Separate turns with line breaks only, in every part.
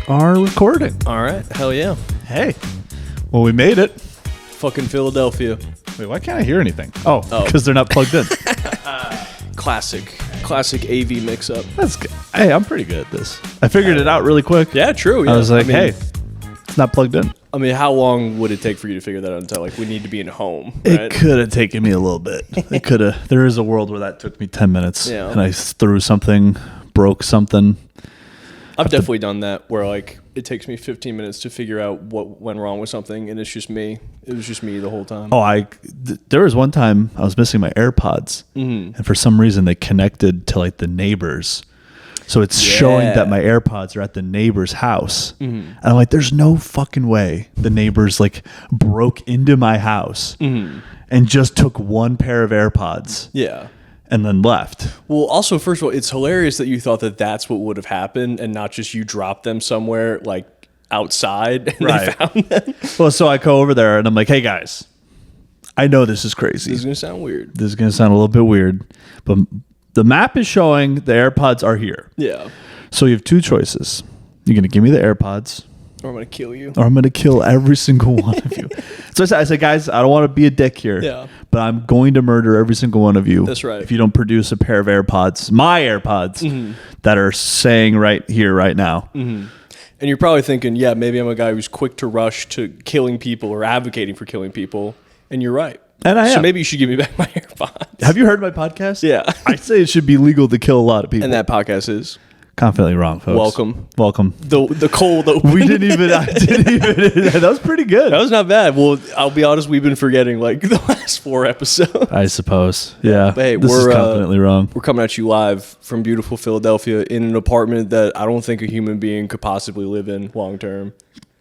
are recording.
All right. Hell yeah.
Hey. Well, we made it.
Fucking Philadelphia.
Wait, why can't I hear anything? Oh, because they're not plugged in.
Classic AV mix-up.
That's good. Hey, I'm pretty good at this. I figured it out really quick.
Yeah, true. Yeah.
I was like, hey, it's not plugged in.
I mean, how long would it take for you to figure that out until, like, we need to be in home, right?
It could have taken me a little bit. It could have. There is a world where that took me 10 minutes.
Yeah.
And I threw something, broke something.
I've definitely done that where, like, it takes me 15 minutes to figure out what went wrong with something, and it's just me. It was just me the whole time.
Oh, there was one time I was missing my AirPods, and for some reason they connected to, like, the neighbors. So it's showing that my AirPods are at the neighbor's house. And I'm like, there's no fucking way the neighbors, like, broke into my house and just took one pair of AirPods.
Yeah.
And then left.
Well, also, first of all, it's hilarious that you thought that that's what would have happened and not just you dropped them somewhere, like, outside and they found them.
Well, so I go over there and I'm like, hey, guys, I know this is crazy.
This is going to sound weird.
This is going to sound a little bit weird, but the map is showing the AirPods are here.
Yeah.
So you have two choices. You're going to give me the AirPods.
Or I'm going to kill you.
Or I'm going to kill every single one of you. So I said, guys, I don't want to be a dick here.
Yeah.
But I'm going to murder every single one of you.
That's right.
If you don't produce a pair of AirPods, my AirPods, that are saying right here, right now.
And you're probably thinking, yeah, maybe I'm a guy who's quick to rush to killing people or advocating for killing people. And you're right.
And I am.
So maybe you should give me back my AirPods.
Have you heard my podcast?
Yeah.
I say it should be legal to kill a lot of people.
And that podcast is?
Confidently wrong, folks. Welcome.
The cold open.
We didn't even. That was pretty good.
That was not bad. Well, I'll be honest. We've been forgetting like the last 4 episodes.
I suppose. Yeah.
But hey,
this is confidently wrong.
We're coming at you live from beautiful Philadelphia in an apartment that I don't think a human being could possibly live in long term.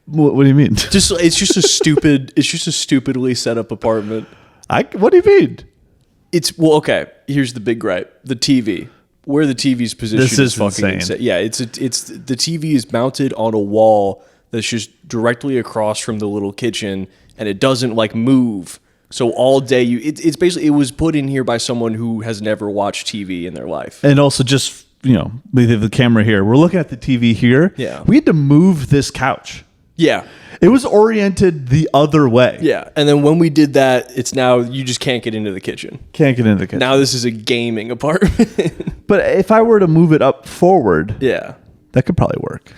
What do you mean?
It's just a stupid. It's just a stupidly set up apartment.
What do you mean?
Okay. Here's the big gripe: the TV. Where the TV's position is fucking insane. Yeah, it's the TV is mounted on a wall that's just directly across from the little kitchen, and it doesn't like move. So all day it's basically, it was put in here by someone who has never watched TV in their life.
And also just, we have the camera here. We're looking at the TV here.
Yeah.
We had to move this couch.
Yeah.
It was oriented the other way.
Yeah. And then when we did that, it's now you just can't get into the kitchen.
Can't get into the kitchen.
Now this is a gaming apartment.
But if I were to move it up forward,
yeah,
that could probably work.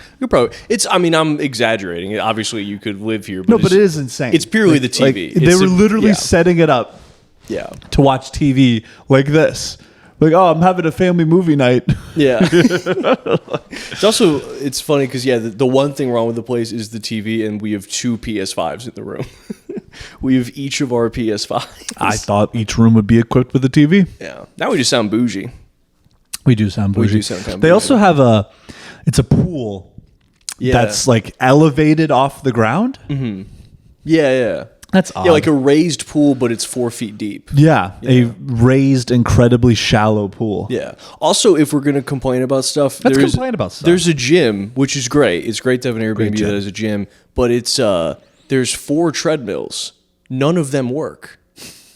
I'm exaggerating. Obviously you could live here, but
but it is insane.
It's purely the TV.
They were literally setting it up to watch TV like this. Like, oh, I'm having a family movie night.
Yeah. It's funny because, the one thing wrong with the place is the TV, and we have 2 PS5s in the room. We have each of our PS5s.
I thought each room would be equipped with a TV.
Yeah. Now we just sound bougie.
We do sound bougie.
We do sound kind of
They
bougie.
also have it's a pool that's like elevated off the ground.
Mm-hmm. Yeah.
That's odd.
Yeah, like a raised pool, but it's 4 feet deep.
Yeah, a raised, incredibly shallow pool.
Yeah. Also, if we're going to complain about stuff, there's a gym, which is great. It's great to have an Airbnb that has a gym, but it's there's 4 treadmills. None of them work.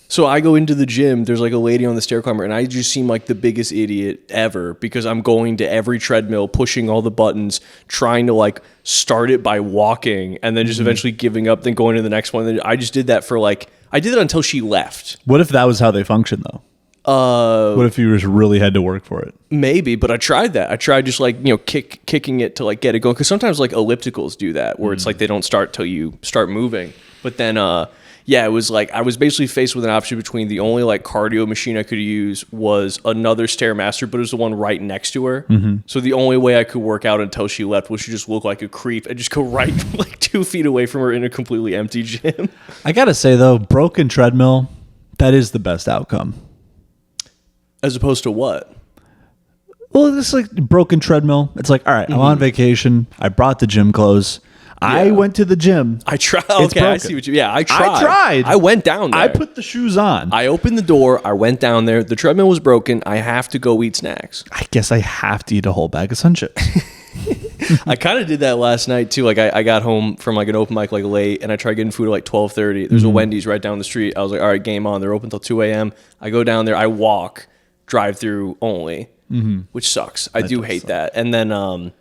So I go into the gym, there's like a lady on the stair climber, and I just seem like the biggest idiot ever because I'm going to every treadmill, pushing all the buttons, trying to like start it by walking, and then just eventually giving up, then going to the next one. I just did that I did it until she left.
What if that was how they function though? What if you just really had to work for it? Maybe,
but I tried that. I tried just like, kicking it to like get it going. Because sometimes like ellipticals do that, where it's like they don't start till you start moving. But then, it was like I was basically faced with an option between the only like cardio machine I could use was another Stairmaster, but it was the one right next to her. So the only way I could work out until she left was to just look like a creep and just go right like 2 feet away from her in a completely empty gym.
I gotta say though, broken treadmill, that is the best outcome.
As opposed to what?
Well, this like broken treadmill. It's like, all right, I'm on vacation. I brought the gym clothes. I went to the gym.
I tried. Okay, I see what you. Yeah, I tried. I went down there.
I put the shoes on.
I opened the door. I went down there. The treadmill was broken. I have to go eat snacks.
I guess I have to eat a whole bag of Sun Chips.
I kind of did that last night too. Like I got home from like an open mic like late, and I tried getting food at like 12:30. There's a Wendy's right down the street. I was like, all right, game on. They're open till 2 a.m. I go down there. I walk, drive through only, which sucks. I do hate that. And then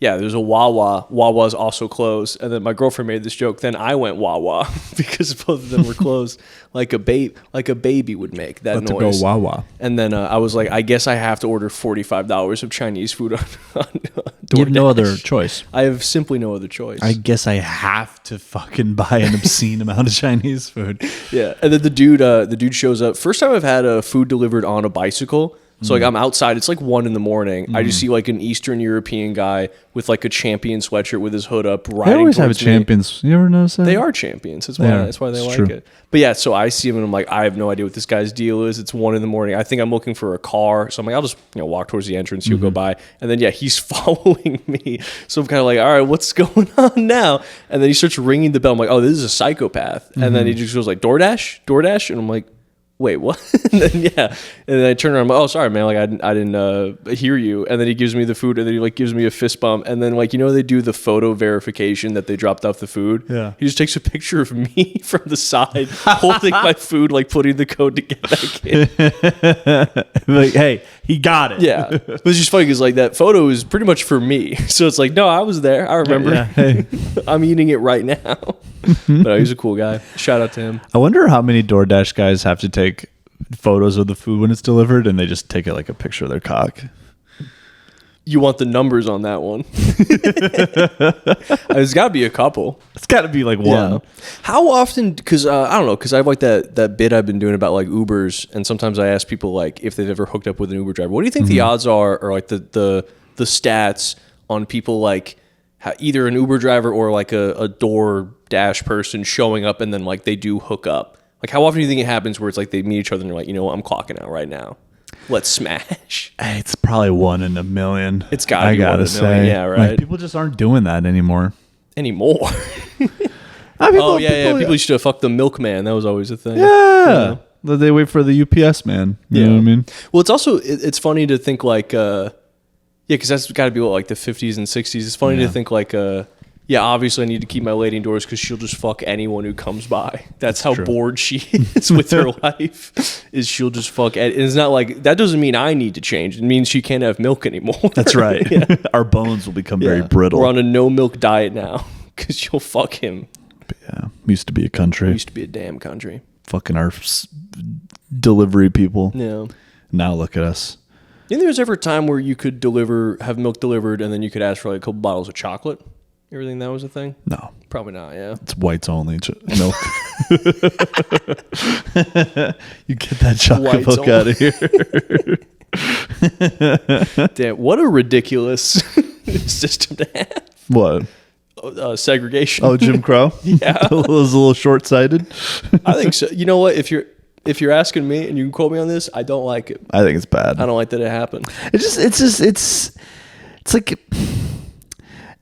Yeah, there's a Wawa. Wawa's also closed. And then my girlfriend made this joke. Then I went Wawa because both of them were closed, like a baby would make that noise.
Let's go Wawa.
And then I was like, I guess I have to order $45 of Chinese food on DoorDash.
You have no other choice.
I have simply no other choice.
I guess I have to fucking buy an obscene amount of Chinese food.
Yeah, and then the dude shows up. First time I've had food delivered on a bicycle. So like I'm outside, it's like 1 a.m. I just see like an Eastern European guy with like a Champion sweatshirt with his hood up riding.
They always have champions. You ever notice that?
They are champions. That's why they like it. But yeah, so I see him and I'm like, I have no idea what this guy's deal is. It's 1 a.m. I think I'm looking for a car. So I'm like, I'll just walk towards the entrance. He'll go by. And then he's following me. So I'm kind of like, all right, what's going on now? And then he starts ringing the bell. I'm like, oh, this is a psychopath. And then he just goes like, DoorDash? And I'm like, wait, what? And then I turn around, I'm like, oh, sorry, man, like I didn't hear you. And then he gives me the food, and then he like gives me a fist bump, and then like they do the photo verification that they dropped off the food.
Yeah,
he just takes a picture of me from the side holding my food, like putting the code to get back in.
Like, hey, he got it.
Yeah, but it's just funny because like that photo is pretty much for me. So it's like, no, I was there, I remember.
Yeah, hey.
I'm eating it right now. But he's a cool guy. Shout out to him.
I wonder how many DoorDash guys have to take photos of the food when it's delivered, and they just take it like a picture of their cock.
You want the numbers on that one? There's got to be a couple.
It's got to be like one.
Yeah. How often? Because I don't know. Because I have like that bit I've been doing about like Ubers, and sometimes I ask people like if they've ever hooked up with an Uber driver. What do you think the odds are, or like the stats on people like either an Uber driver or like a DoorDash person showing up and then like they do hook up? Like how often do you think it happens where it's like they meet each other and they're like, you know what, I'm clocking out right now. Let's smash.
It's probably 1 in a million.
It's gotta be 1 in a million. Yeah, right.
Like, people just aren't doing that anymore.
People used to fuck the milkman. That was always a thing.
Yeah. They wait for the UPS man. You know what I mean?
Well, it's also it's funny to think like because that's got to be what, like the 50s and 60s. It's funny to think like obviously I need to keep my lady indoors because she'll just fuck anyone who comes by. That's how bored she is with her life, is she'll just fuck. And it's not like, that doesn't mean I need to change. It means she can't have milk anymore.
That's right. Our bones will become very brittle.
We're on a no milk diet now because she'll fuck him.
But yeah, we used to be a country.
We used to be a damn country.
Fucking our delivery people.
Yeah.
Now look at us.
You think there's ever a time where you could have milk delivered and then you could ask for like a couple bottles of chocolate? You ever think that was a thing?
No.
Probably not, yeah.
It's whites only milk. You get that chocolate milk out of
here. Damn, what a ridiculous system to have.
What?
Segregation.
Oh, Jim Crow?
Yeah.
It was a little short-sighted.
I think so. You know what? If you're asking me, and you can quote me on this, I don't like it.
I think it's bad.
I don't like that it happened.
It's like...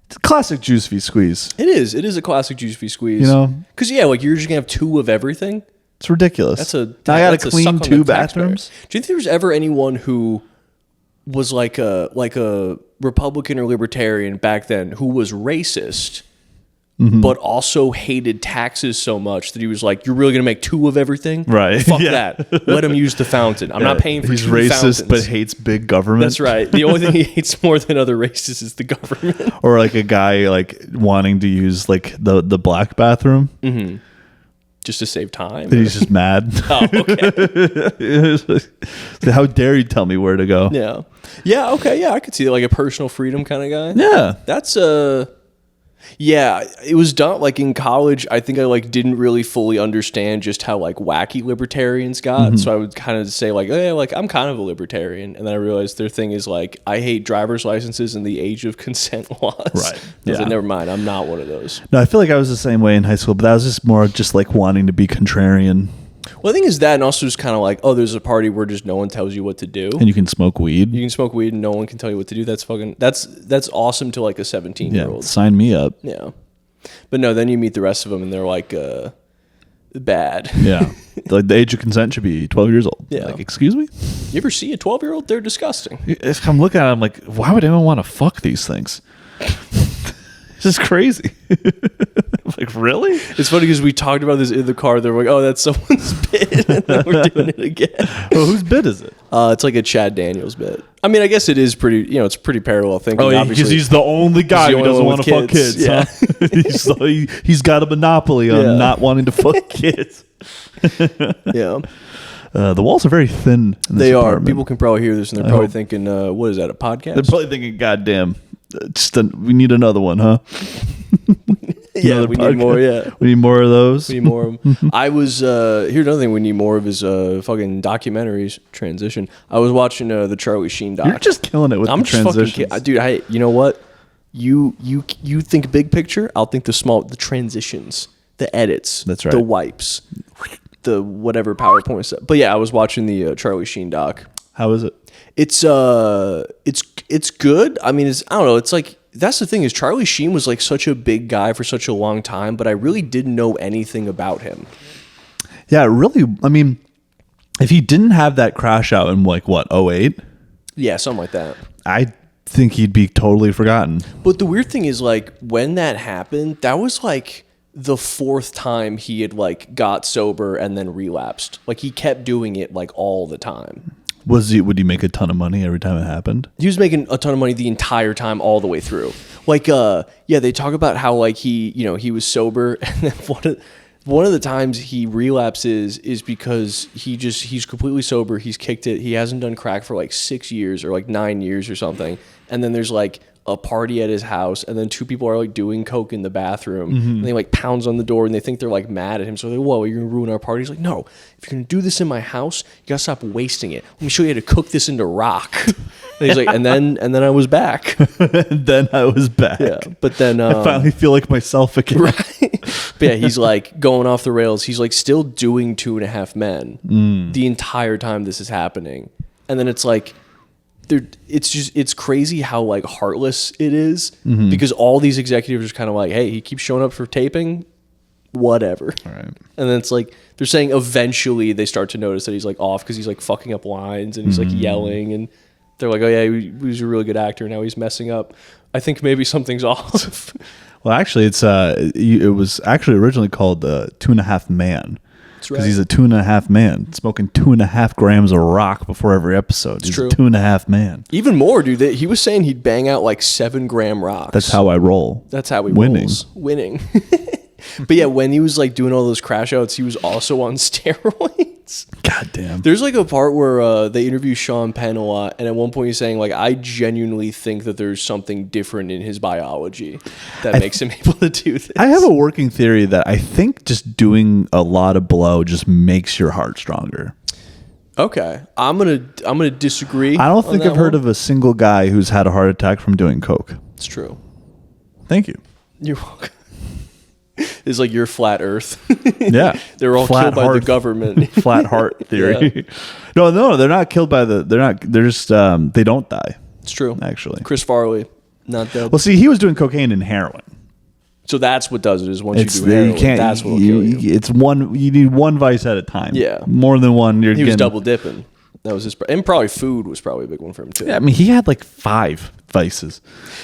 It's a classic juice v squeeze.
It is. It is a classic juice v squeeze.
You know?
Because, like, you're just going to have 2 of everything.
It's ridiculous.
I
got to clean 2 bathrooms.
Do you think there was ever anyone who was like a Republican or Libertarian back then who was racist, but also hated taxes so much that he was like, you're really going to make 2 of everything?
Right.
Fuck that. Let him use the fountain. I'm not paying for 2 fountains. He's racist,
but hates big government.
That's right. The only thing he hates more than other races is the government.
Or like a guy like wanting to use like the black bathroom.
Mm-hmm. Just to save time.
He's just mad.
Oh, okay.
So how dare you tell me where to go?
Yeah. Yeah, okay. Yeah, I could see that, like a personal freedom kind of guy.
Yeah.
That's yeah, it was done like in college. I think I like didn't really fully understand just how like wacky libertarians got. So I would kind of say like, oh yeah, like I'm kind of a libertarian, and then I realized their thing is like I hate driver's licenses and the age of consent laws.
Right.
I was like, never mind, I'm not one of those.
No, I feel like I was the same way in high school, but that was just more just like wanting to be contrarian.
Well, I think it's that, and also just kind of like, oh, there's a party where just no one tells you what to do,
and you can smoke weed.
You can smoke weed, and no one can tell you what to do. That's fucking that's awesome to like a 17-year-old.
Yeah, sign me up.
Yeah, but no, then you meet the rest of them, and they're like bad.
Yeah, like the age of consent should be 12 years old.
Yeah,
like excuse me.
You ever see a 12-year-old? They're disgusting.
If I'm looking at it, I'm like, why would anyone want to fuck these things? This is crazy. I'm like, really?
It's funny because we talked about this in the car. They're like, oh, that's someone's bit. And then we're doing it again.
Well, whose bit is it?
It's like a Chad Daniels bit. I mean, I guess it is pretty, it's pretty parallel thinking.
Oh, yeah, because he's the only guy who doesn't want to fuck kids.
Yeah.
Huh? he's got a monopoly on not wanting to fuck kids.
Yeah.
The walls are very thin in this apartment.
People can probably hear this and they're probably thinking, what is that, a podcast?
They're probably thinking, goddamn, we need another one, huh?
Yeah, we need more. Yeah,
we need more of those.
We need more of them. I was here's another thing we need more of is fucking documentaries. Transition. I was watching the Charlie Sheen doc.
You're just killing it with the transitions.
Dude. You know what? You think big picture. I'll think the transitions, the edits.
That's right.
The wipes, the whatever PowerPoint stuff. But yeah, I was watching the Charlie Sheen doc.
How is it?
It's good. I mean, I don't know. It's like. That's the thing is Charlie Sheen was like such a big guy for such a long time, but I really didn't know anything about him.
Yeah, really. I mean, if he didn't have that crash out in like what, 2008?
Yeah, something like that.
I think he'd be totally forgotten.
But the weird thing is like when that happened, that was like the fourth time he had like got sober and then relapsed. Like he kept doing it like all the time.
Would he make a ton of money every time it happened?
He was making a ton of money the entire time, all the way through. Like, they talk about how like he was sober, and then one of the times he relapses is because he's completely sober. He's kicked it. He hasn't done crack for like 6 years or like 9 years or something. And then there's like a party at his house, and then two people are like doing coke in the bathroom, and they like pounds on the door, and they think they're like mad at him. So they're like, whoa, you're gonna ruin our party? He's like, no, if you're gonna do this in my house, you gotta stop wasting it. Let me show you how to cook this into rock. And he's like, and then I was back. Yeah, but then
I finally feel like myself again.
Right. But yeah, he's like going off the rails. He's like still doing 2.5 Men the entire time this is happening, and then it's like. It's crazy how like heartless it is because all these executives are kind of like, hey, he keeps showing up for taping, whatever.
All right.
And then it's like they're saying eventually they start to notice that he's like off because he's like fucking up lines and he's like yelling, and they're like, oh yeah, he was a really good actor, now he's messing up. I think maybe something's off.
Well, actually, it was actually originally called 2.5 Man. Because he's a 2.5 Man, smoking 2.5 grams of rock before every episode. He's a 2.5 Man.
Even more, dude. He was saying he'd bang out like 7-gram rocks.
That's how I roll.
That's how he rolls. Winning. But yeah, when he was like doing all those crash outs, he was also on steroids.
God damn.
There's like a part where they interview Sean Penn a lot, and at one point he's saying like, I genuinely think that there's something different in his biology that makes him able to do this.
I have a working theory that I think just doing a lot of blow just makes your heart stronger.
Okay, I'm gonna disagree.
I don't think I've heard of a single guy who's had a heart attack from doing coke.
It's true.
Thank you.
You're welcome. It's like your flat Earth.
Yeah,
they're all killed by the government.
Flat heart theory. Yeah. No, they're not killed by the. They're just. They don't die.
It's true.
Actually,
Chris Farley, not dead.
Well, see, he was doing cocaine and heroin.
So that's what does it. Is once you do heroin, that's what'll kill you.
It's one. You need one vice at a time.
Yeah,
more than one.
He was double dipping. That was his. And probably food was probably a big one for him too.
Yeah, I mean, he had like 5 vices.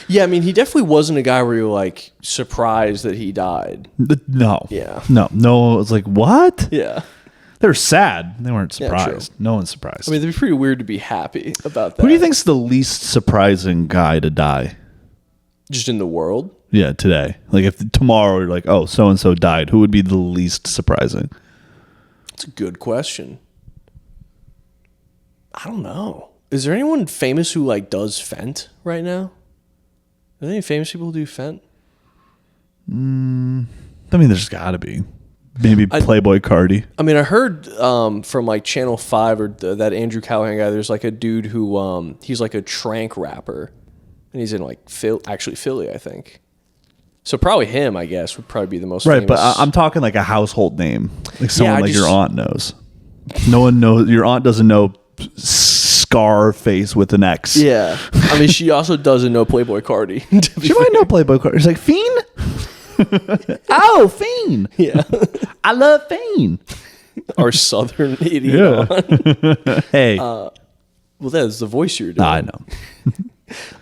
Yeah, I mean, he definitely wasn't a guy where you're like surprised that he died.
No.
Yeah.
No. It was like, what?
Yeah.
They were sad. They weren't surprised.
Yeah,
no one's surprised.
I mean, it'd be pretty weird to be happy about that.
Who do you think's the least surprising guy to die?
Just in the world?
Yeah, today. Like if tomorrow you're like, oh, so and so died, who would be the least surprising?
That's a good question. I don't know. Is there anyone famous who like does Fent right now? Are there any famous people who do Fent?
I mean, there's got to be. Maybe Playboy Cardi.
I mean, I heard from like Channel 5 or that Andrew Callahan guy, there's like a dude who he's like a trank rapper, and he's in like Philly, I think. So probably him, I guess, would probably be the most famous.
Right, but I'm talking like a household name, like someone your aunt knows. No one knows. Your aunt doesn't know Scarface with an X.
Yeah, I mean, she also doesn't know Playboy Cardi.
She might know Playboy Cardi. It's like Fiend. Oh, Fiend.
Yeah,
I love Fiend.
Our southern idiot.
Yeah. Hey.
Well, that's the voice you're doing.
I know.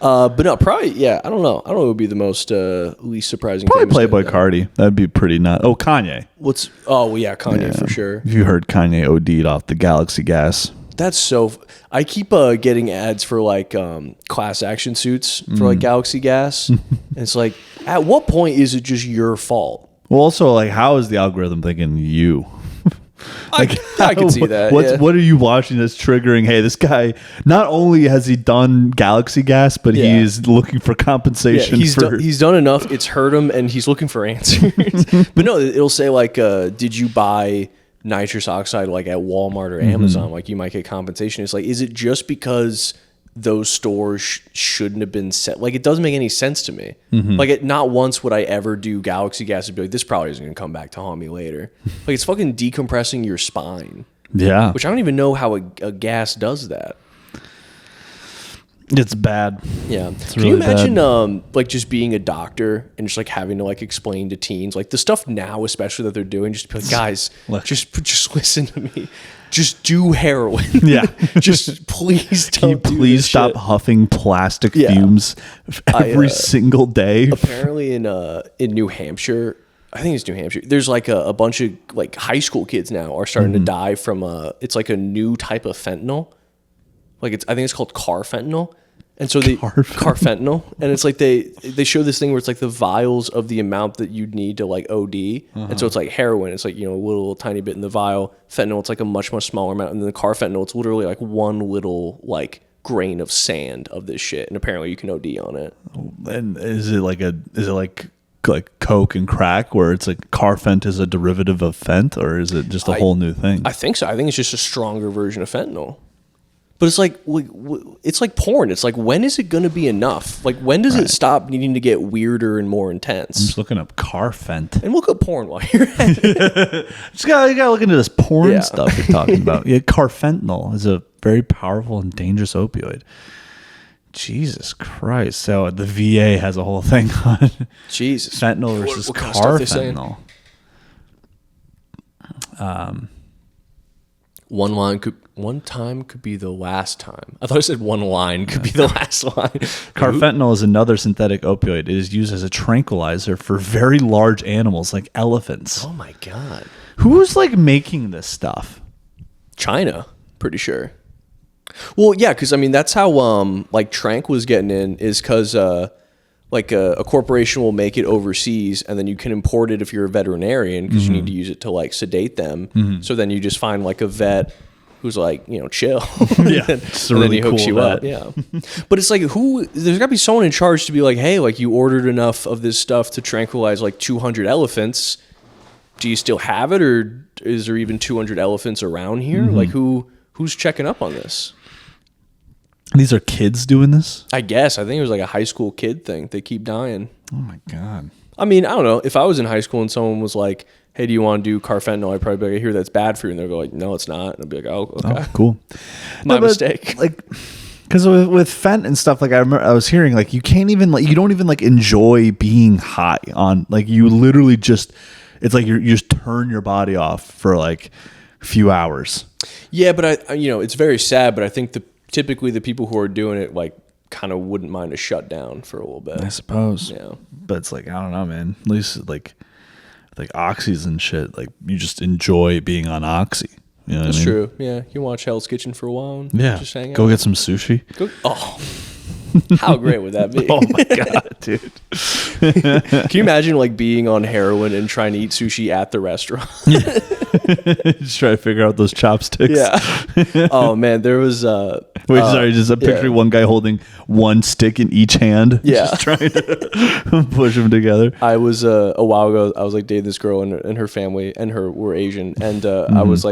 But no, probably, yeah, I don't know. I don't know what would be the most least surprising.
Probably Playboy Cardi. That'd be pretty nuts. Oh, Kanye.
Well, yeah, Kanye for sure.
You heard Kanye OD'd off the Galaxy gas.
That's so. I keep getting ads for like class action suits for like Galaxy Gas. And it's like, at what point is it just your fault?
Well, also, like, how is the algorithm thinking you?
Like, I can see that.
What are you watching that's triggering? Hey, this guy, not only has he done Galaxy Gas, but he is looking for compensation.
He's done enough. It's hurt him, and he's looking for answers. But no, it'll say like, did you buy nitrous oxide like at Walmart or Amazon? Like, you might get compensation. It's like, is it just because those stores shouldn't have been set? Like, it doesn't make any sense to me. Like, not once would I ever do Galaxy Gas and be like, this probably isn't gonna come back to haunt me later. Like, it's fucking decompressing your spine.
Yeah,
which I don't even know how a gas does that.
It's bad.
Yeah.
It's
Can
really
you imagine
bad.
like just being a doctor and just like having to like explain to teens like the stuff now, especially that they're doing, just to be like, guys, just listen to me. Just do heroin.
Yeah.
Just please don't.
Can you please stop huffing plastic fumes every single day?
Apparently in New Hampshire, I think it's New Hampshire, there's like a bunch of like high school kids now are starting to die from it's like a new type of fentanyl. Like I think it's called carfentanil. And so carfentanil, and it's like they show this thing where it's like the vials of the amount that you'd need to like OD, and so it's like heroin, it's like, you know, a little tiny bit in the vial. Fentanyl, it's like a much smaller amount, and then the carfentanil, it's literally like one little like grain of sand of this shit, and apparently you can OD on it.
And is it like coke and crack, where it's like carfent is a derivative of fent, or is it just a whole new thing?
I think so. I think it's just a stronger version of fentanyl. But it's like porn. It's like, when is it going to be enough? Like, when does it stop needing to get weirder and more intense?
I'm just looking up carfent.
And look at porn while you're at it.
You gotta look into this porn stuff you're talking about. Yeah, carfentanil is a very powerful and dangerous opioid. Jesus Christ. So the VA has a whole thing on
Jesus.
Fentanyl versus carfentanil.
One time could be the last time. I thought I said one line could be the last line.
Carfentanil is another synthetic opioid. It is used as a tranquilizer for very large animals like elephants.
Oh my God.
Who's like making this stuff?
China, pretty sure. Well, yeah, because I mean that's how like Trank was getting in, is because like a corporation will make it overseas, and then you can import it if you're a veterinarian, because you need to use it to like sedate them. So then you just find like a vet who's like, you know, chill.
Yeah,
and then he hooks you up. Yeah. But it's like, there's got to be someone in charge to be like, hey, like, you ordered enough of this stuff to tranquilize like 200 elephants. Do you still have it, or is there even 200 elephants around here? Like, who's checking up on this?
These are kids doing this?
I guess. I think it was like a high school kid thing. They keep dying.
Oh my God.
I mean, I don't know. If I was in high school and someone was like, hey, do you want to do carfentanil? I'd probably be like, I hear that's bad for you. And they'll go like, no, it's not. And I'd be like, oh, okay.
Oh, cool.
My mistake.
Like, because with fent and stuff, like I remember I was hearing like you can't even like, you don't even like enjoy being high on, like, you literally just, it's like you just turn your body off for like a few hours.
Yeah, but I, you know, it's very sad, but I think typically the people who are doing it like kind of wouldn't mind a shutdown for a little bit,
I suppose.
Yeah.
But it's like, I don't know, man. At least like oxys and shit, like you just enjoy being on oxy. You know what I mean?
True. Yeah. You can watch Hell's Kitchen for a while and just hang out.
Go get some sushi.
How great would that be?
Oh my God, dude.
Can you imagine like being on heroin and trying to eat sushi at the restaurant?
Just try to figure out those chopsticks.
Yeah. Oh man, there was
just a picture of one guy holding one stick in each hand.
Yeah.
Just trying to push them together.
I was a while ago, I was like dating this girl, and her family and her were Asian, and I was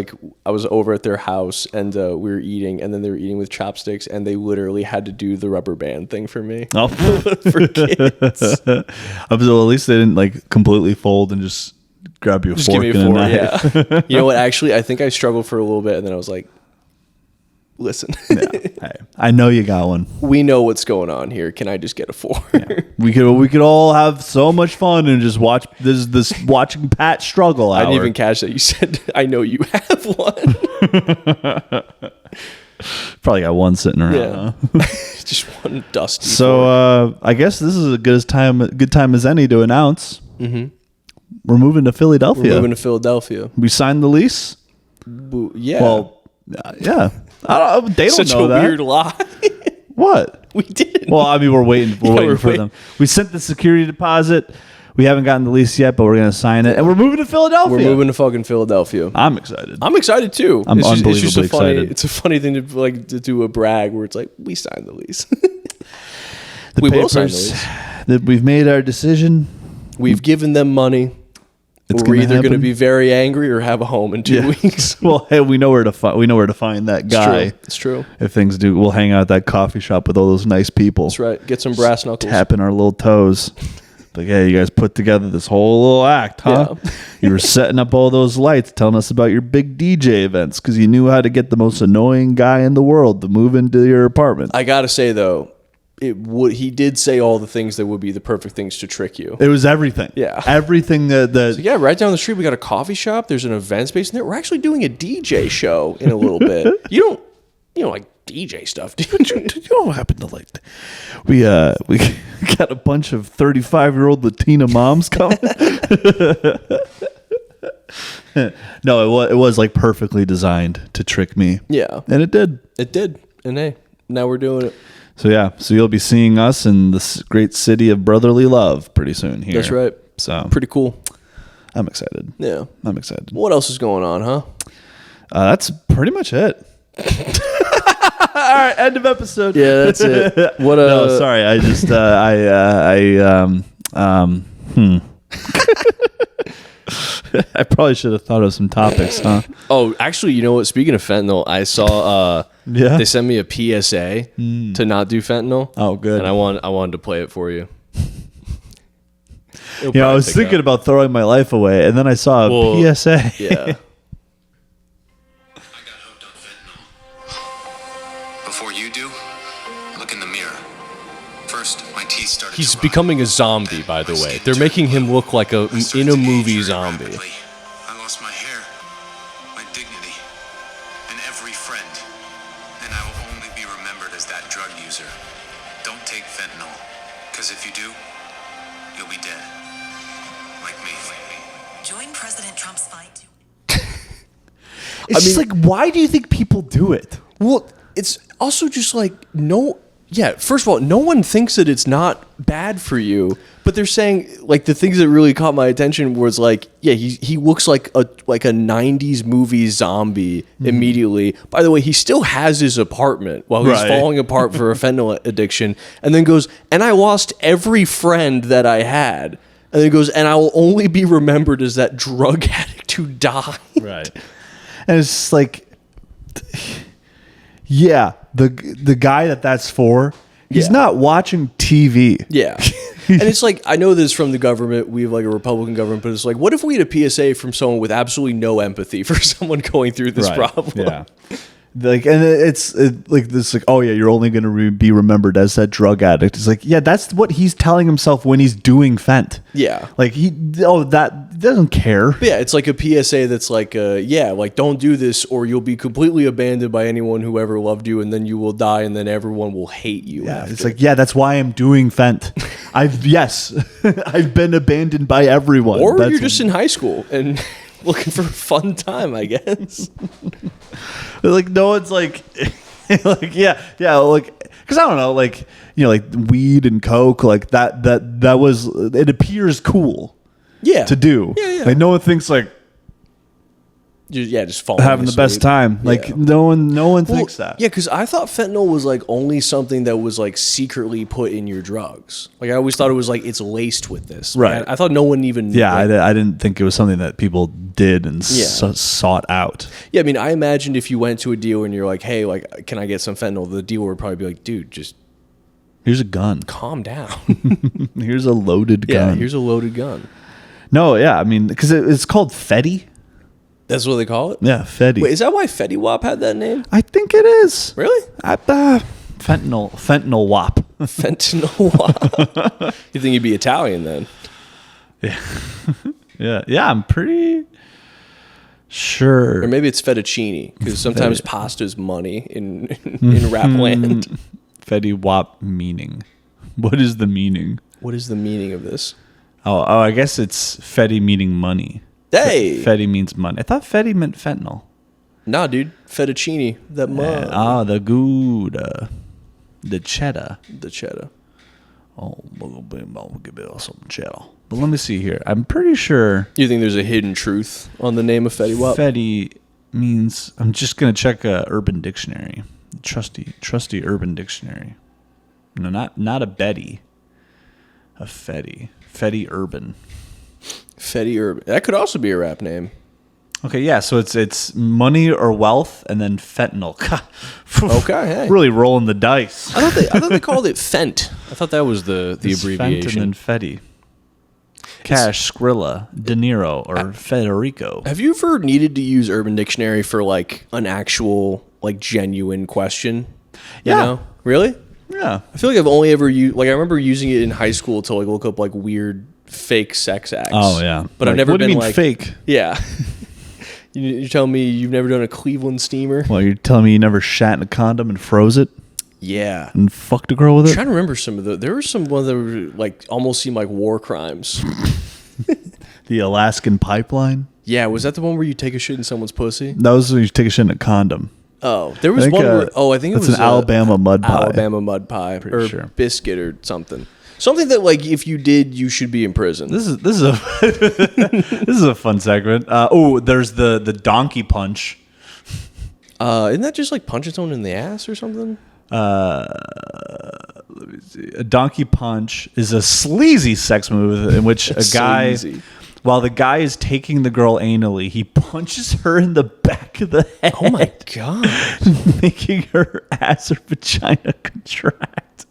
over at their house, and we were eating, and then they were eating with chopsticks, and they literally had to do the rubber band thing for me.
Oh.
For kids.
So at least they didn't like completely fold and just grab you a fork and a knife.
Yeah. You know what? Actually, I think I struggled for a little bit, and then I was like, listen.
Yeah. Hey, I know you got one.
We know what's going on here. Can I just get a fork?
Yeah. We could all have so much fun and just watch this watching Pat struggle hour.
I didn't even catch that. You said, I know you have one.
Probably got one sitting around.
Yeah. Just one dusty.
So I guess this is a good time as any to announce. Mm-hmm. We're moving to Philadelphia.
We
signed the lease.
Yeah.
Well, yeah. They don't
Such
know that.
Such a weird lie.
What?
We didn't.
Well, I mean, we're waiting for them. We sent the security deposit. We haven't gotten the lease yet, but we're going to sign it. And we're moving to Philadelphia.
We're moving to fucking Philadelphia.
I'm excited.
I'm excited too.
I'm unbelievably excited.
It's a funny thing to do a brag where it's like, we signed the lease.
We will sign the lease. That we've made our decision.
We've given them money. We're either going to be very angry or have a home in 2 weeks.
Well, hey, we know where to find that guy.
It's true.
If things do, we'll hang out at that coffee shop with all those nice people.
That's right. Get some brass knuckles.
Tapping our little toes. Like, hey, you guys put together this whole little act, huh? Yeah. You were setting up all those lights, telling us about your big DJ events because you knew how to get the most annoying guy in the world to move into your apartment.
I got to say, though, he did say all the things that would be the perfect things to trick you.
It was everything.
Yeah.
Everything that
so right down the street, we got a coffee shop. There's an event space in there. We're actually doing a DJ show in a little bit. You don't like DJ stuff, do you?
You don't happen to like that. We got a bunch of 35-year-old Latina moms coming. No, it was like perfectly designed to trick me.
Yeah.
And it did.
It did. And hey, now we're doing it.
So yeah, you'll be seeing us in this great city of brotherly love pretty soon here.
That's right.
So
pretty cool.
I'm excited.
Yeah.
I'm excited.
What else is going on, huh?
That's pretty much it. All right, end of episode.
Yeah, that's it.
No, sorry. I just I probably should have thought of some topics, huh?
Oh, actually, you know what? Speaking of fentanyl, I saw they sent me a PSA to not do fentanyl.
Oh, good.
And I wanted to play it for you.
I was thinking about throwing my life away, and then I saw a PSA.
Yeah. He's becoming a zombie, by the way. They're making him look like in a movie zombie.
I lost my hair, my dignity, and every friend. And I will only be remembered as that drug user. Don't take fentanyl, because if you do, you'll be dead. Like me.
Join President Trump's fight.
It's just like, why do you think people do it?
Well, it's also just like, first of all, no one thinks that it's not bad for you, but they're saying, like, the things that really caught my attention was like, he looks like a 90s movie zombie immediately. By the way, he still has his apartment while he's falling apart for a fentanyl addiction, and then goes, and I lost every friend that I had. And then he goes, and I will only be remembered as that drug addict who died.
Right. And it's just like, yeah, the guy that's for, he's not watching TV.
Yeah. And it's like, I know this from the government. We have like a Republican government, but it's like, what if we had a PSA from someone with absolutely no empathy for someone going through this problem?
Yeah. Like, and it's like this, like, oh yeah, you're only going to be remembered as that drug addict. It's like, yeah, that's what he's telling himself when he's doing fent.
Yeah.
Like that doesn't care.
But yeah, it's like a PSA that's like, like, don't do this or you'll be completely abandoned by anyone who ever loved you, and then you will die, and then everyone will hate you.
Yeah, after. It's like, yeah, that's why I'm doing fent. I've been abandoned by everyone.
Or you're just in high school and looking for a fun time, I guess.
Like, no one's like, like, yeah, like, because I don't know, like, like weed and coke, like that was, it appears cool, to do. Yeah. Like, no one thinks like,
just falling
having the best time. Like, no one thinks that.
Yeah, because I thought fentanyl was like only something that was like secretly put in your drugs. Like, I always thought it was like, it's laced with this.
Right.
Like, I thought no one even.
Yeah, I didn't think it was something that people did and sought out.
Yeah, I mean, I imagined if you went to a dealer and you're like, hey, like, can I get some fentanyl? The dealer would probably be like, dude, just.
Here's a gun.
Calm down.
Here's a loaded gun.
Yeah, here's a loaded gun.
No, yeah, I mean, because it's called Fetty.
That's what they call it?
Yeah, Fetty.
Wait, is that why Fetty Wap had that name?
I think it is.
Really?
Fentanyl Wap.
Fentanyl Wap. You think he'd be Italian then?
Yeah. Yeah, I'm pretty Sure.
Or maybe it's fettuccine, because sometimes pasta is money in rap land.
Fetty Wap meaning. What is the meaning?
What is the meaning of this?
Oh, I guess it's Fetty meaning money.
Hey!
Fetty means money. I thought Fetty meant fentanyl.
Nah, dude. Fettuccine. That mug.
The Gouda. The cheddar.
The cheddar.
Oh, give me some cheddar. But let me see here. I'm pretty sure.
You think there's a hidden truth on the name of Fetty Wap?
Fetty means. I'm just gonna check Urban Dictionary. Trusty Urban Dictionary. No, not a Betty. A Fetty. Fetty Urban.
Fetty Urban. That could also be a rap name.
Okay, yeah. So it's money or wealth, and then fentanyl.
Okay, hey.
Really rolling the dice.
I thought they called it Fent. I thought that was the abbreviation.
Fent and then Fetty. Cash, Skrilla, De Niro, or Federico.
Have you ever needed to use Urban Dictionary for like an actual like genuine question?
Yeah.
You know? Really?
Yeah.
I feel like I've only ever used, like I remember using it in high school to like look up like weird fake sex acts.
Oh yeah.
But I've never
what do
been
you mean
like
fake.
Yeah. You're telling me you've never done a Cleveland steamer?
Well, you're telling me you never shat in a condom and froze it
Yeah.
and fucked a girl with
I'm
it?
trying to remember some of the. There were some ones that were like almost seemed like war crimes.
The Alaskan pipeline?
Yeah, was that the one where you take a shit in someone's pussy?
That was when you take a shit in a condom.
Oh, there was one where. Oh, I think it was
an Alabama mud pie.
Alabama mud pie, or
sure.
biscuit, or something. Something that, like, if you did, you should be in prison.
This is a this is a fun segment. There's the donkey punch.
Isn't that just like punching someone in the ass or something?
Let me see. A donkey punch is a sleazy sex move in which a guy, while the guy is taking the girl anally, he punches her in the back of the head.
Oh my god!
Making her ass or vagina contract.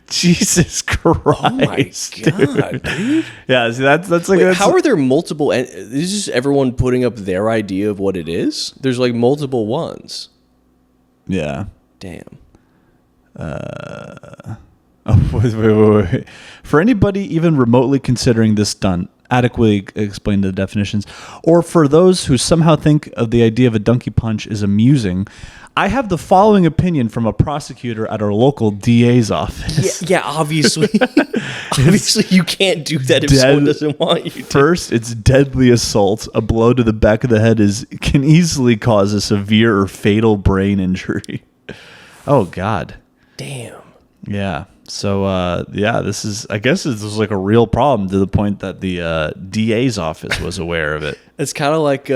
Jesus Christ!
Oh my god, dude!
Yeah, see that's like.
Wait, how are there multiple? Is just everyone putting up their idea of what it is? There's like multiple ones.
Yeah.
Damn.
Wait. For anybody even remotely considering this stunt, adequately explain the definitions, or for those who somehow think of the idea of a donkey punch is amusing, I have the following opinion from a prosecutor at our local DA's office.
Yeah, obviously. Obviously, you can't do that if someone doesn't want you to.
First, it's deadly assault. A blow to the back of the head can easily cause a severe or fatal brain injury. Oh, God.
Damn.
Yeah. So, this is, I guess this was like a real problem to the point that the DA's office was aware of it.
It's kind of like,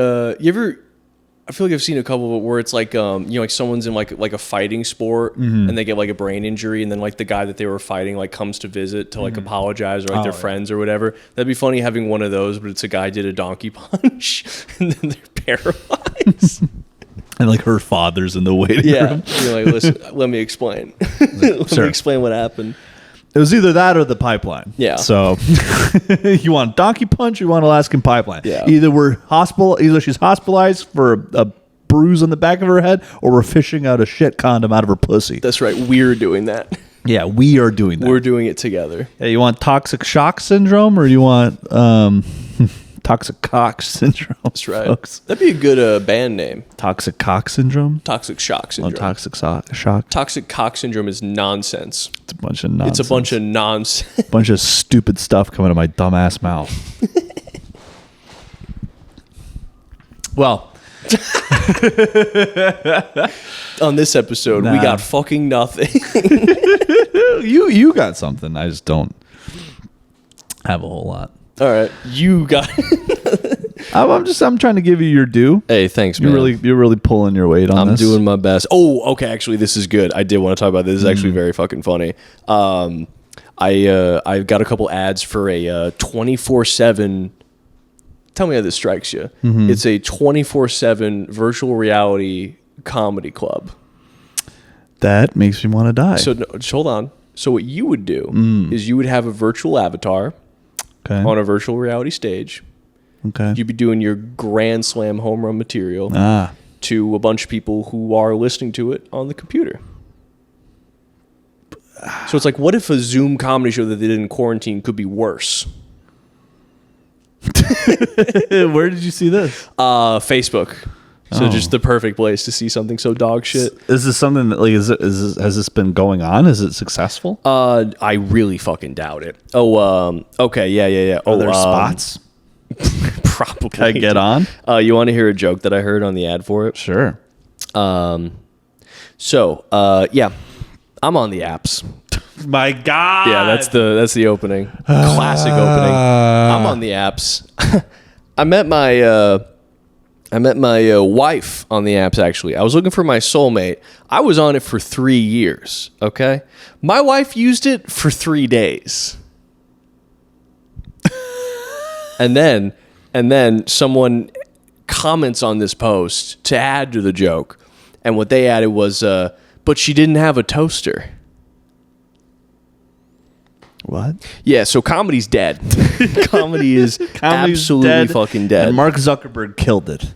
I feel like I've seen a couple of it where it's like, like someone's in like a fighting sport and they get like a brain injury, and then like the guy that they were fighting like comes to visit to like apologize, or like their friends or whatever. That'd be funny having one of those, but it's a guy did a donkey punch and then they're paralyzed.
And like her father's in the waiting room.
You're like, listen, let me explain. Let me explain what happened.
It was either that or the pipeline.
Yeah.
So you want donkey punch, or you want Alaskan pipeline.
Yeah.
Either she's hospitalized for a bruise on the back of her head, or we're fishing out a shit condom out of her pussy.
That's right. We're doing that.
Yeah, we are doing that.
We're doing it together.
Yeah, you want toxic shock syndrome, or you want toxic cock syndrome?
That's right.
Folks.
That'd be a good band name.
Toxic cock syndrome?
Toxic shock syndrome.
Oh, toxic shock.
Toxic cock syndrome is nonsense.
It's a bunch of nonsense.
It's a bunch of nonsense.
Bunch of stupid stuff coming out of my dumb ass mouth. Well,
on this episode, we got fucking nothing.
You got something. I just don't have a whole lot.
All right, you got.
I'm trying to give you your due.
Hey, thanks, man.
You're really pulling your weight on this.
I'm doing my best. Oh, okay. Actually, this is good. I did want to talk about this. This is actually very fucking funny. I've got a couple ads for a 24/7. Tell me how this strikes you. It's a 24/7 virtual reality comedy club.
That makes me want to die.
So just hold on. So what you would do is you would have a virtual avatar on a virtual reality stage.
Okay.
You'd be doing your grand slam home run material to a bunch of people who are listening to it on the computer. So it's like, what if a Zoom comedy show that they did in quarantine could be worse?
Where did you see this?
Facebook. So just the perfect place to see something so dog shit.
Is this something that has this been going on? Is it successful?
I really fucking doubt it. Okay, yeah.
Are there spots?
Probably.
Can I get on?
You want to hear a joke that I heard on the ad for it?
Sure.
Yeah, I'm on the apps.
My God.
Yeah, that's the opening. Classic opening. I'm on the apps. I met my wife on the apps, actually. I was looking for my soulmate. I was on it for 3 years, okay? My wife used it for 3 days. and then someone comments on this post to add to the joke. And what they added was, but she didn't have a toaster.
What?
Yeah, so comedy's dead. Comedy's absolutely fucking dead.
And Mark Zuckerberg killed it.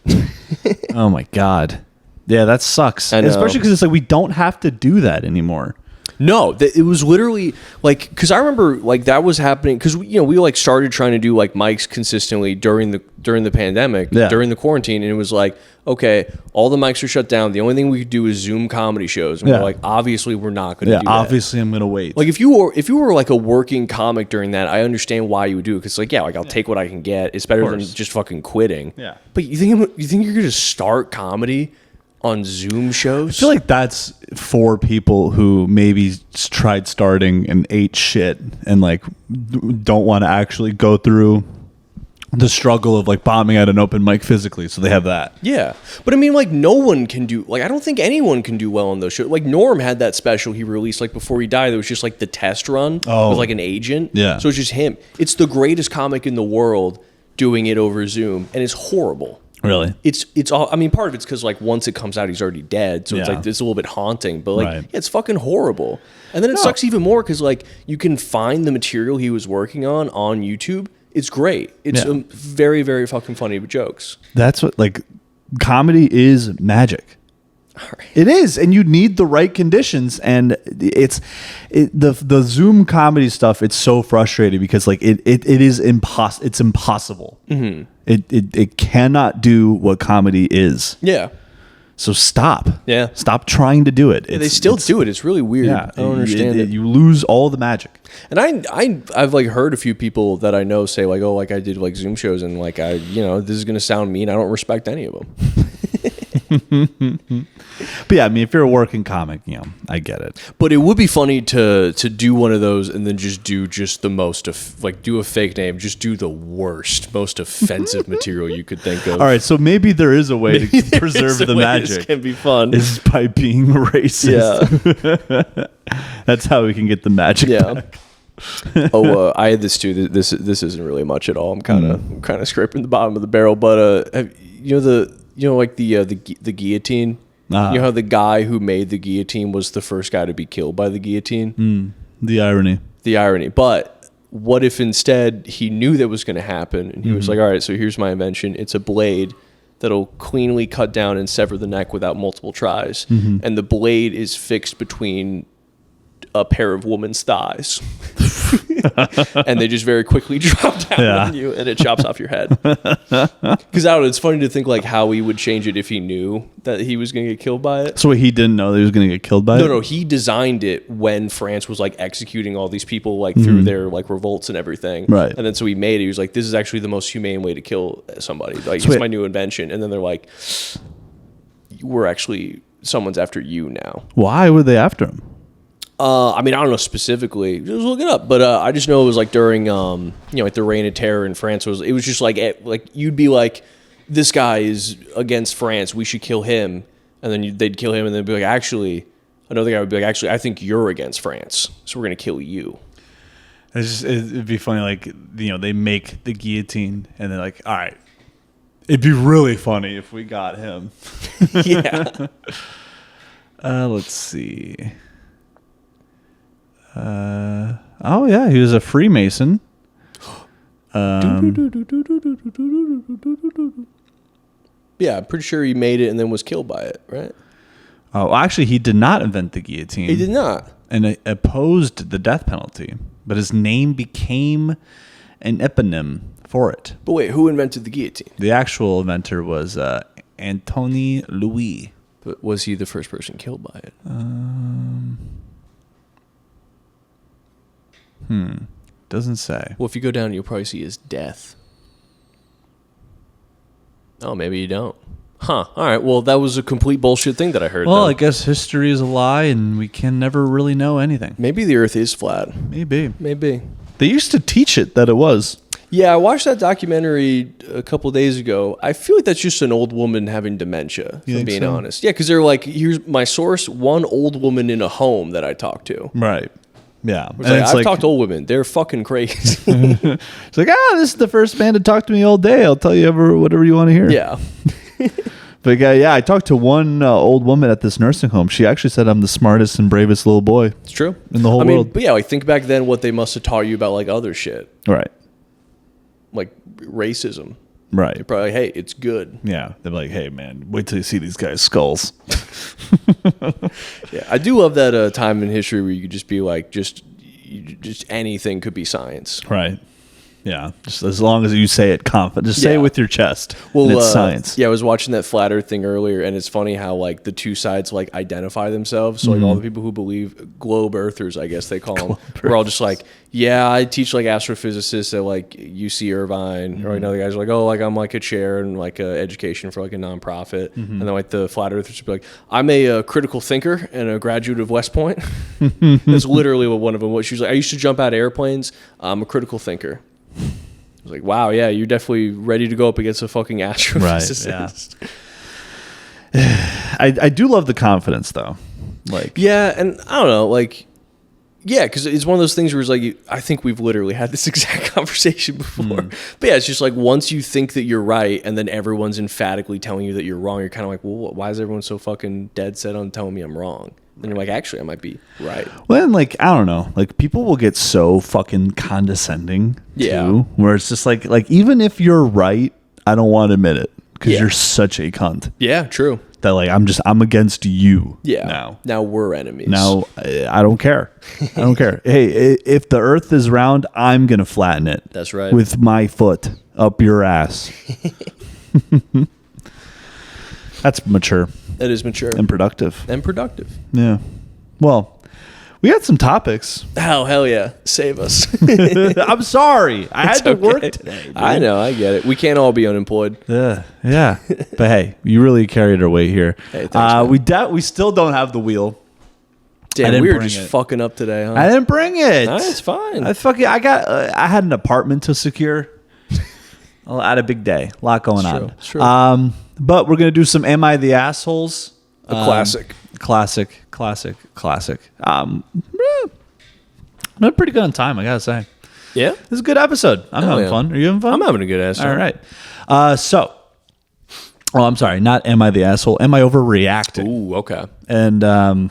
Oh my God. Yeah, that sucks.
I know.
Especially because it's like we don't have to do that anymore.
No, it was literally like, because I remember like that was happening because we like started trying to do like mics consistently during the pandemic, during the quarantine, and it was like, okay, all the mics are shut down. The only thing we could do is Zoom comedy shows, and we're like, obviously we're not going to do that.
Obviously I'm going to wait.
Like if you were like a working comic during that, I understand why you would do it because like I'll take what I can get. It's better than just fucking quitting.
Yeah,
but you think you're going to start comedy on Zoom shows?
I feel like that's for people who maybe tried starting and ate shit and like don't want to actually go through the struggle of like bombing at an open mic physically. So they have that.
Yeah. But I mean, like no one can do, like, I don't think anyone can do well on those shows. Like Norm had that special he released like before he died. It was just like the test run with like an agent.
Yeah.
So it's just him. It's the greatest comic in the world doing it over Zoom, and it's horrible.
Really?
It's all, I mean, part of it's because like once it comes out, he's already dead. So it's like, it's a little bit haunting, but like, it's fucking horrible. And then it sucks even more because like you can find the material he was working on YouTube. It's great. It's very, very fucking funny jokes.
That's what, like, comedy is magic. It is, and you need the right conditions, and the Zoom comedy stuff. It's so frustrating because like it is it's impossible. Mm-hmm. It cannot do what comedy is.
Yeah.
So stop.
Yeah.
Stop trying to do it.
They still do it. It's really weird.
Yeah,
I don't understand it.
You lose all the magic.
And I've like heard a few people that I know say like, oh, like I did like Zoom shows and like this is gonna sound mean. I don't respect any of them.
But yeah, I mean, if you're a working comic, I get it.
But it would be funny to do one of those and then just do the most do a fake name, just do the worst, most offensive material you could think of.
All right, so maybe there is a way to preserve the magic.
This can be fun.
Is by being racist. Yeah, that's how we can get the magic back.
I had this too. This isn't really much at all. I'm kind of scraping the bottom of the barrel, but the guillotine. You know how the guy who made the guillotine was the first guy to be killed by the guillotine?
The irony.
But what if instead he knew that was going to happen and he was like, all right, so here's my invention. It's a blade that'll cleanly cut down and sever the neck without multiple tries. Mm-hmm. And the blade is fixed between a pair of woman's thighs. And they just very quickly drop down on you and it chops off your head. Because I don't know, it's funny to think like how he would change it if he knew that he was going to get killed by it.
So he didn't know that he was going to get killed by it?
No, he designed it when France was like executing all these people like through their like revolts and everything.
Right.
And then so he made it. He was like, this is actually the most humane way to kill somebody. Like, it's my new invention. And then they're like, someone's after you now.
Why were they after him?
I mean, I don't know specifically. Just look it up. But I just know it was like during, like the Reign of Terror in France. It was just like you'd be like, this guy is against France. We should kill him. And then they'd kill him, and then be like, actually, another guy would be like, actually, I think you're against France, so we're gonna kill you.
It'd be funny, like they make the guillotine, and they're like, all right, it'd be really funny if we got him.
Yeah.
Let's see. Oh yeah, he was a Freemason.
Yeah, I'm pretty sure he made it and then was killed by it, right?
Oh, actually, he did not invent the guillotine.
He did not.
And opposed the death penalty, but his name became an eponym for it.
But wait, who invented the guillotine?
The actual inventor was Antony Louis.
But was he the first person killed by it?
Doesn't say.
Well, if you go down, you'll probably see his death. Oh, maybe you don't. Huh. All right. Well, that was a complete bullshit thing that I heard.
Well, I guess history is a lie, and we can never really know anything.
Maybe the Earth is flat.
Maybe.
They
used to teach it that it was.
Yeah, I watched that documentary a couple days ago. I feel like that's just an old woman having dementia, if I'm being honest. Yeah, because they're like, here's my source, one old woman in a home that I talked to.
Right. Yeah.
And I've talked to old women. They're fucking crazy.
It's like, this is the first man to talk to me all day. I'll tell you whatever you want to hear.
Yeah.
But I talked to one old woman at this nursing home. She actually said I'm the smartest and bravest little boy.
It's true.
In the whole world.
But yeah, like think back then what they must have taught you about like other shit.
Right.
Like racism.
Right.
They're probably like, hey, it's good.
Yeah. They're like, hey, man, wait till you see these guys' skulls.
Yeah. I do love that time in history where you could just be like, just anything could be science.
Right. Yeah, just as long as you say it confident. Just say it with your chest.
Well,
and it's science.
Yeah, I was watching that flat Earth thing earlier, and it's funny how like the two sides like identify themselves. So like all the people who believe globe earthers, I guess they call them, we're all just like, yeah, I teach like astrophysicists at like UC Irvine, or another guys are like, oh, like I'm like a chair and like education for like a nonprofit, and then like the flat earthers would be like, I'm a critical thinker and a graduate of West Point. That's literally what one of them was. She was like, I used to jump out of airplanes. I'm a critical thinker. I was like, wow, yeah, you're definitely ready to go up against a fucking astrophysicist.
Right, yeah. I do love the confidence, though. Like,
yeah, and I don't know, like, yeah, because it's one of those things where it's like, I think we've literally had this exact conversation before. But yeah, it's just like once you think that you're right and then everyone's emphatically telling you that you're wrong, you're kind of like, well, why is everyone so fucking dead set on telling me I'm wrong? And you're like, actually, I might be right.
Well, and like, I don't know. Like, people will get so fucking condescending, too. Where it's just like even if you're right, I don't want to admit it. Because you're such a cunt.
Yeah, true.
That, like, I'm against you now.
Now we're enemies.
Now, I don't care. I don't care. Hey, if the earth is round, I'm going to flatten it.
That's right.
With my foot up your ass. That's mature.
That is mature.
And productive. Yeah. Well, we had some topics.
Oh, hell yeah. Save us.
I'm sorry. I had to work today. Dude.
I know. I get it. We can't all be unemployed.
Yeah. But hey, you really carried our weight here.
Hey, thanks,
we still don't have the wheel.
Damn, we were just fucking up today, huh?
I didn't bring it.
No, it's fine.
I had an apartment to secure. I had a big day. A lot going on.
True.
But we're going to do some Am I the Assholes?
A classic.
Classic. I'm pretty good on time, I got to say.
Yeah?
This is a good episode. I'm having fun. Are you having fun?
I'm having a good ass time.
All right. I'm sorry. Not Am I the Asshole? Am I Overreacting?
Ooh, okay.
And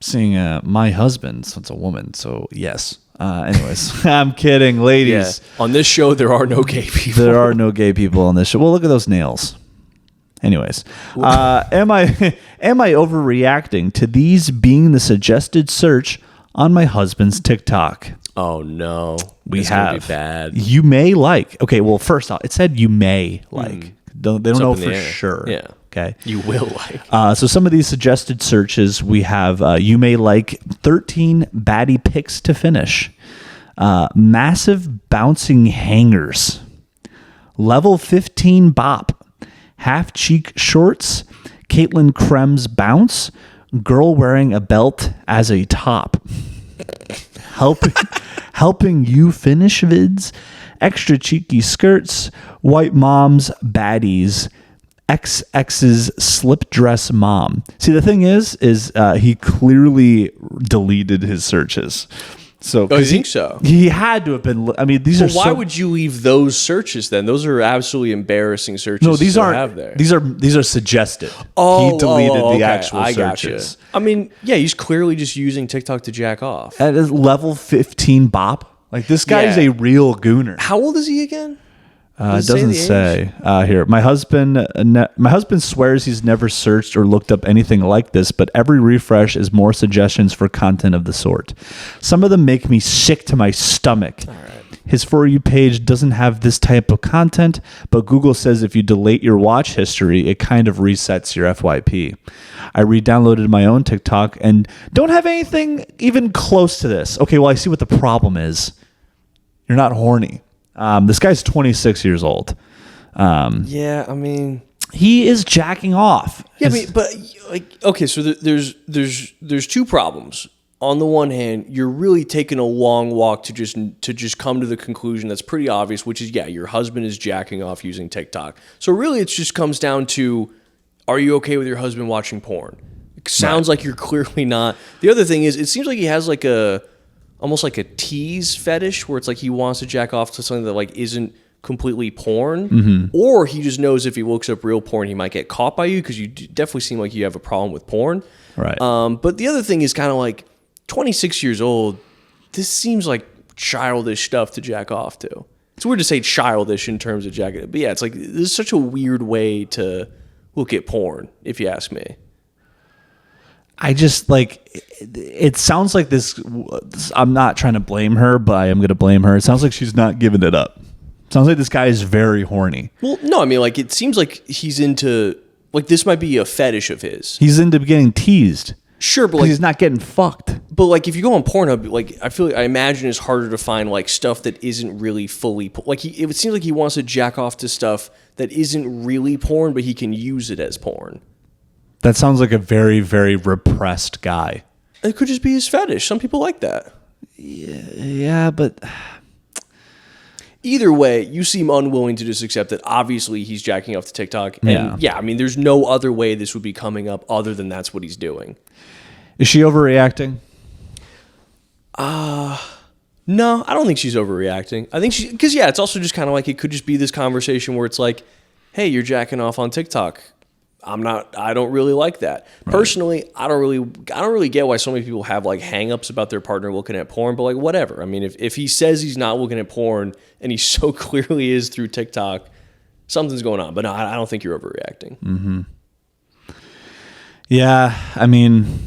seeing my husband, so it's a woman, so yes. Anyways, I'm kidding, ladies.
Yeah. On this show, there are no gay people.
There are no gay people on this show. Well, look at those nails. Anyways, am I overreacting to these being the suggested search on my husband's TikTok?
Oh no,
it's
gonna be bad.
You may like. Okay, well, first off, it said you may like. They don't know for sure.
Yeah.
Okay.
You will like.
So some of these suggested searches we have. You may like 13 baddie pics to finish. Massive bouncing hangers. Level 15 bop. Half cheek shorts, Caitlin Krem's bounce, girl wearing a belt as a top, helping you finish vids, extra cheeky skirts, white mom's baddies, XX's slip dress mom. See, the thing is he clearly deleted his searches. So,
you think so?
He had to have been. I mean, these are.
Why would you leave those searches then? Those are absolutely embarrassing searches.
No, these aren't.
Have there.
These are suggested. He deleted the actual searches.
Gotcha. I mean, yeah, he's clearly just using TikTok to jack off.
At level 15 bop, like this guy is a real gooner.
How old is he again?
It doesn't say here. My husband swears he's never searched or looked up anything like this, but every refresh is more suggestions for content of the sort. Some of them make me sick to my stomach. All right. His For You page doesn't have this type of content, but Google says if you delete your watch history, it kind of resets your FYP. I re-downloaded my own TikTok and don't have anything even close to this. Okay, well, I see what the problem is. You're not horny. This guy's 26 years old.
Yeah, I mean,
he is jacking off.
Yeah, but like, okay, so there's two problems. On the one hand, you're really taking a long walk to just come to the conclusion that's pretty obvious, which is, yeah, your husband is jacking off using TikTok. So really, it just comes down to, are you okay with your husband watching porn? It sounds like you're clearly not. The other thing is, it seems like he has like almost like a tease fetish where it's like he wants to jack off to something that like isn't completely porn, or he just knows if he looks up real porn, he might get caught by you because you definitely seem like you have a problem with porn.
Right.
But the other thing is kind of like 26 years old. This seems like childish stuff to jack off to. It's weird to say childish in terms of jacking, but yeah, it's like this is such a weird way to look at porn, if you ask me.
I just like, it sounds like this. I'm not trying to blame her, but I am going to blame her. It sounds like she's not giving it up. Sounds like this guy is very horny.
Well, no, I mean, like, it seems like he's into, like, this might be a fetish of his.
He's into getting teased.
Sure, but like,
he's not getting fucked.
But like, if you go on Pornhub, like, I imagine it's harder to find like stuff that isn't really fully like. It seems like he wants to jack off to stuff that isn't really porn, but he can use it as porn.
That sounds like a very, very repressed guy.
It could just be his fetish. Some people like that.
Yeah, but
either way, you seem unwilling to just accept that obviously he's jacking off to TikTok. And yeah, I mean, there's no other way this would be coming up other than that's what he's doing.
Is she overreacting?
No, I don't think she's overreacting. I think because yeah, it's also just kind of like, it could just be this conversation where it's like, hey, you're jacking off on TikTok. I don't really like that. Right. Personally, I don't really get why so many people have like hangups about their partner looking at porn, but like, whatever. I mean, if he says he's not looking at porn and he so clearly is through TikTok, something's going on. But no, I don't think you're overreacting.
Mm-hmm. Yeah, I mean,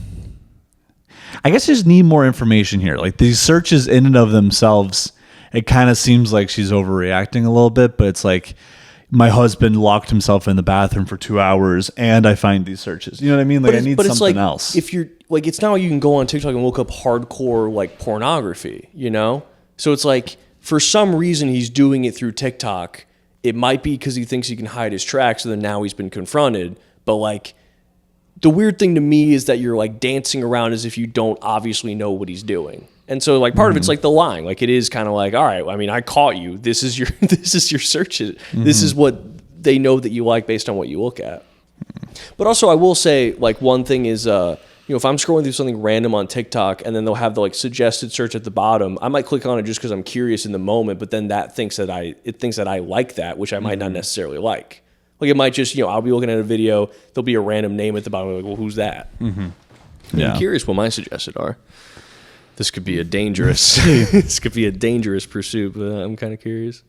I guess I just need more information here. Like these searches in and of themselves, it kind of seems like she's overreacting a little bit, but it's like, my husband locked himself in the bathroom for 2 hours and I find these searches. You know what I mean? Like I need something
like,
else.
If you're like, it's not like you can go on TikTok and look up hardcore like pornography, you know? So it's like, for some reason he's doing it through TikTok. It might be because he thinks he can hide his tracks, so then now he's been confronted. But like, the weird thing to me is that you're like dancing around as if you don't obviously know what he's doing. And so like part of it's like the lying. Like it is kind of like, all right, I mean, I caught you. This is your searches. This is what they know that you like based on what you look at. But also I will say, like, one thing is, if I'm scrolling through something random on TikTok and then they'll have the like suggested search at the bottom, I might click on it just because I'm curious in the moment, but then it thinks that I like that, which I might not necessarily like. Like it might just, I'll be looking at a video, there'll be a random name at the bottom, like, well, who's that? Yeah. I'm curious what my suggested are. This could be a dangerous pursuit, but I'm kind of curious.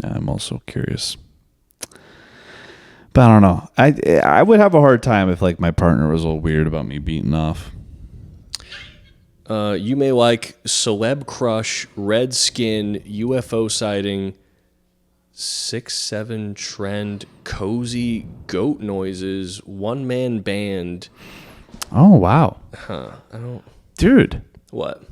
I'm also curious. But I don't know. I would have a hard time if like my partner was a little weird about me beating off.
You may like celeb crush, red skin, UFO sighting, 6'7" trend, cozy goat noises, one man band.
Oh wow!
I don't.
Dude,
what?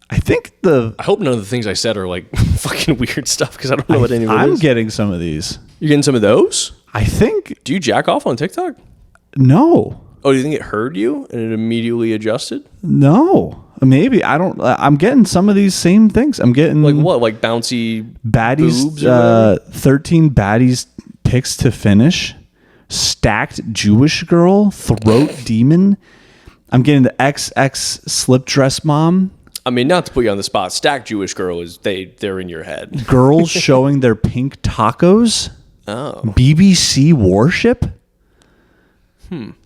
I think
I hope none of the things I said are like fucking weird stuff because I don't know what any of it is.
I'm getting some of these.
You're getting some of those?
I think.
Do you jack off on TikTok?
No.
Oh, do you think it heard you and it immediately adjusted?
No. Maybe. I don't. I'm getting some of these same things. I'm getting
like what? Like bouncy
baddies.
Boobs
13 baddies picks to finish. Stacked Jewish girl, throat demon. I'm getting the XX slip dress mom.
I mean, not to put you on the spot, stacked Jewish girl is they're in your head.
Girls showing their pink tacos.
Oh.
BBC worship.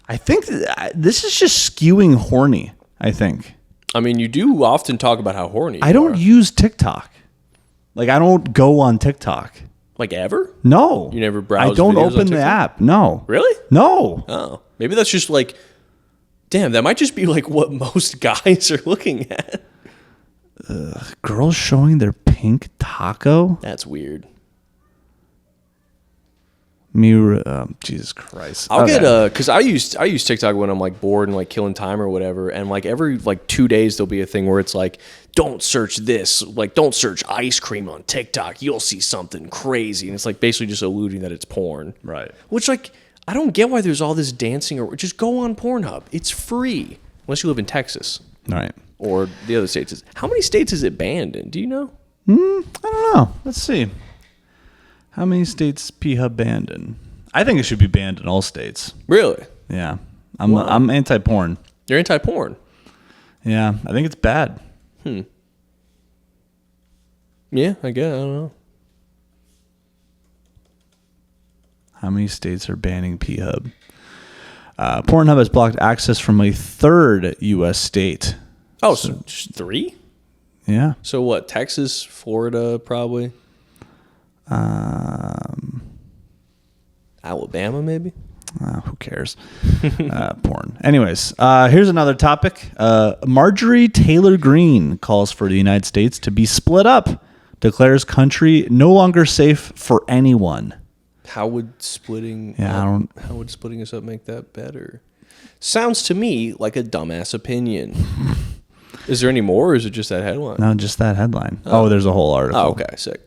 I think this is just skewing horny. I think.
I mean, you do often talk about how horny you
I don't
are.
use TikTok. Like, I don't go on TikTok.
Like, ever?
No.
You never browse
I don't
videos
open
on
the
TikTok?
app. No.
Really?
No.
Oh. Maybe that's just like, damn, that might just be like what most guys are looking at.
Girls showing their pink taco?
That's weird.
Jesus Christ.
I'll get because I use TikTok when I'm like bored and like killing time or whatever, and like every like 2 days there'll be a thing where it's like, don't search this, like don't search ice cream on TikTok, you'll see something crazy, and it's like basically just alluding that it's porn,
Right.
Which like I don't get why there's all this dancing, or just go on Pornhub, it's free unless you live in Texas,
Right.
or the other states. How many states is it banned in? Do you know?
I don't know. Let's see. How many states P-Hub banned in? I think it should be banned in all states.
Really?
Yeah. I'm anti-porn.
You're anti-porn?
Yeah. I think it's bad.
Yeah, I guess. I don't know.
How many states are banning P-Hub? Pornhub has blocked access from a third U.S. state.
Oh, so just 3?
Yeah.
So what? Texas, Florida, probably. Alabama, maybe.
Who cares? Porn. Anyways, here's another topic. Marjorie Taylor Greene calls for the United States to be split up. Declares country no longer safe for anyone.
How would splitting?
Yeah,
How would splitting us up make that better? Sounds to me like a dumbass opinion. Is there any more, or is it just that headline?
No, just that headline. Oh, there's a whole article.
Oh, okay, sick.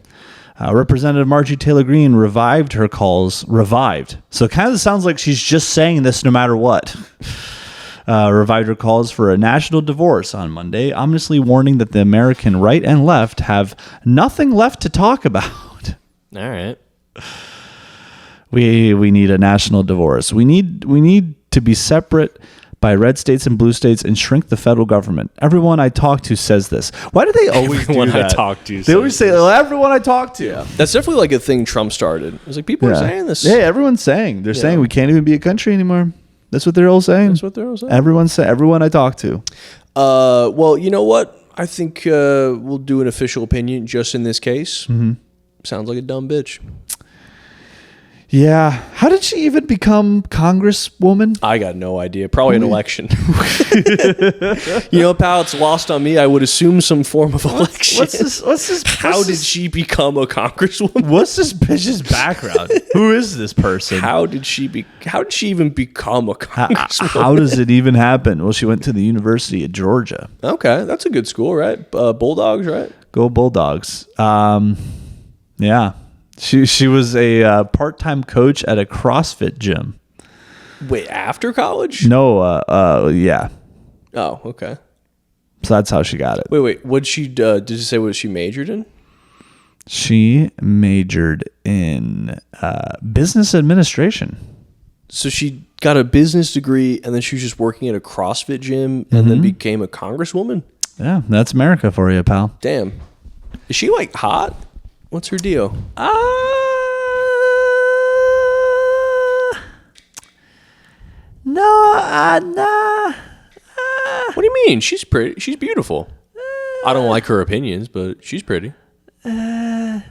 Representative Marjorie Taylor Greene revived her calls. Revived. So it kind of sounds like she's just saying this no matter what. Revived her calls for a national divorce on Monday, ominously warning that the American right and left have nothing left to talk about.
All right.
We need a national divorce. We need to be separate by red states and blue states and shrink the federal government. Everyone I talk to says this. Why do they always do that?
Everyone I talk to
They always say, everyone I talk to.
Yeah. That's definitely like a thing Trump started. It's like people are saying this.
Yeah, everyone's saying. They're saying we can't even be a country anymore. That's what they're all saying.
That's what they're all saying.
Everyone I talk to.
Well, you know what? I think we'll do an official opinion just in this case. Mm-hmm. Sounds like a dumb bitch.
Yeah. How did she even become Congresswoman?
I got no idea. Probably an election. You know, pal, it's lost on me. I would assume some form of election.
What's this?
How did she become a Congresswoman?
What's this bitch's background? Who is this person?
How did she even become a Congresswoman?
How does it even happen? Well, she went to the University of Georgia.
Okay, that's a good school, right? Bulldogs, right?
Go Bulldogs. Yeah. She was a part-time coach at a CrossFit gym.
Wait, after college?
No, yeah.
Oh, okay.
So that's how she got it.
Wait. What she did you say what she majored in?
She majored in business administration.
So she got a business degree, and then she was just working at a CrossFit gym, and then became a congresswoman?
Yeah, that's America for you, pal.
Damn. Is she, like, hot? What's her deal?
Nah.
What do you mean? She's pretty. She's beautiful. I don't like her opinions, but she's pretty.
I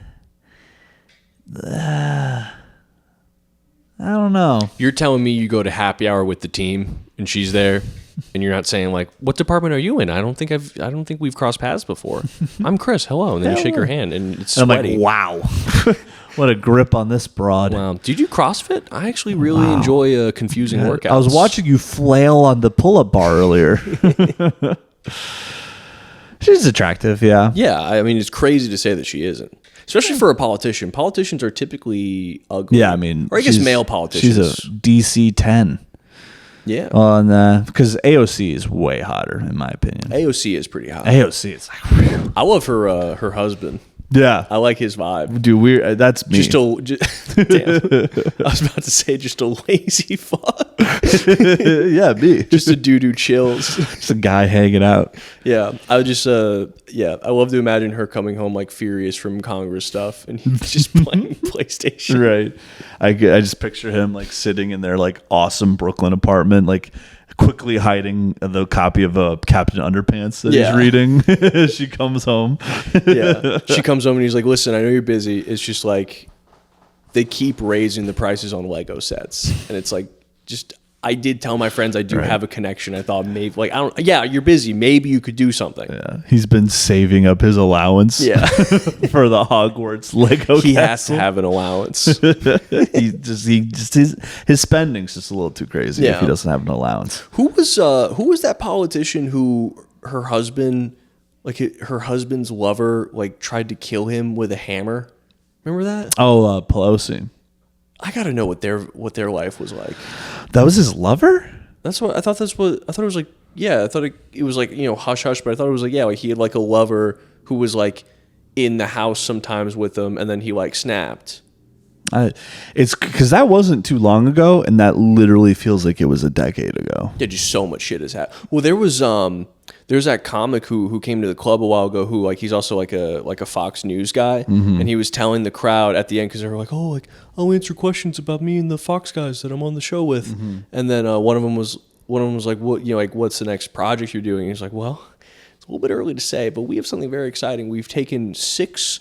don't know.
You're telling me you go to happy hour with the team and she's there, and you're not saying like, "What department are you in?" I don't think we've crossed paths before. I'm Chris. Hello, and then you shake her hand, and it's sweaty.
I'm like, wow, what a grip on this broad.
Wow. Did you CrossFit? I actually really enjoy confusing workouts.
I was watching you flail on the pull-up bar earlier. She's attractive, yeah.
Yeah, I mean, it's crazy to say that she isn't. Especially for a politician. Politicians are typically ugly.
Yeah, I mean...
Or I guess male politicians.
She's a DC 10.
Yeah.
Because AOC is way hotter, in my opinion.
AOC is pretty hot.
AOC is like...
I love her husband.
Yeah.
I like his vibe.
Dude, that's me.
Damn. I was about to say just a lazy fuck.
Yeah, me.
Just a dude who chills.
Just a guy hanging out.
Yeah. I would just, I love to imagine her coming home like furious from Congress stuff and he's just playing PlayStation.
Right. I just picture him like sitting in their like awesome Brooklyn apartment, like quickly hiding the copy of Captain Underpants that he's reading. She comes home.
She comes home and he's like, listen, I know you're busy. It's just like they keep raising the prices on Lego sets. And it's like, just, I did tell my friends I do have a connection. I thought maybe, like, you're busy. Maybe you could do something.
Yeah. He's been saving up his allowance for the Hogwarts Lego
He
castle.
has to have an allowance.
His spending's just a little too crazy if he doesn't have an allowance.
Who was that politician who her husband's lover, like, tried to kill him with a hammer? Remember that?
Oh, Pelosi.
I gotta know what their life was like.
That was his lover?
That's what I thought. I thought it was like, I thought it was like, hush hush, but I thought it was like, like he had like a lover who was like in the house sometimes with him, and then he like snapped.
It's because that wasn't too long ago, and that literally feels like it was a decade ago.
Yeah, just so much shit has happened. Well, there's that comic who came to the club a while ago who, like, he's also like a Fox News guy, and he was telling the crowd at the end, because they were like, oh, like, I'll answer questions about me and the Fox guys that I'm on the show with, and then one of them was like, what, like, what's the next project you're doing? And he's like, well, it's a little bit early to say, but we have something very exciting. We've taken 6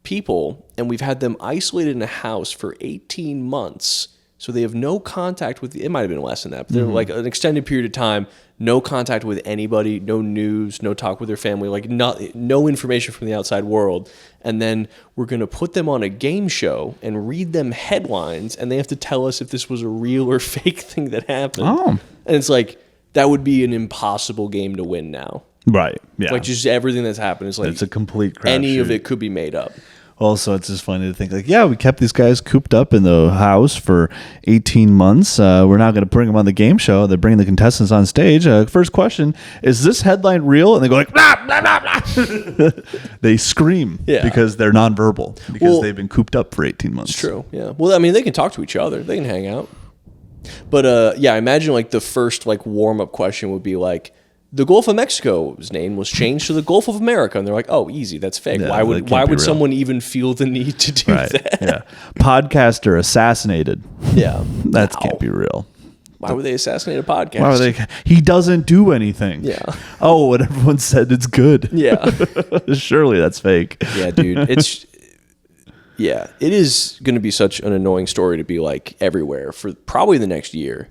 people and we've had them isolated in a house for 18 months. So they have no contact with, it might have been less than that, but they're like an extended period of time, no contact with anybody, no news, no talk with their family, like no information from the outside world. And then we're going to put them on a game show and read them headlines, and they have to tell us if this was a real or fake thing that happened.
Oh.
And it's like, that would be an impossible game to win now.
Right. Yeah.
Like, just everything that's happened is like,
it's a complete crap
any
shoot.
of it could be made up.
Also, it's just funny to think, like, we kept these guys cooped up in the house for 18 months. We're not going to bring them on the game show. They're bringing the contestants on stage. First question, is this headline real? And they go like, blah, blah, blah, blah. They scream because they're nonverbal, because they've been cooped up for 18 months.
It's true, yeah. Well, I mean, they can talk to each other. They can hang out. But, I imagine, like, the first, like, warm-up question would be, like, the Gulf of Mexico's name was changed to the Gulf of America, and they're like, "Oh, easy, that's fake.
Yeah,
why would someone even feel the need to do that?"
Yeah, podcaster assassinated.
Yeah,
that can't be real.
Why would they assassinate a podcast?
Why would they? He doesn't do anything.
Yeah.
Oh, and everyone said it's good.
Yeah.
Surely that's fake.
Yeah, dude. It is going to be such an annoying story to be like everywhere for probably the next year.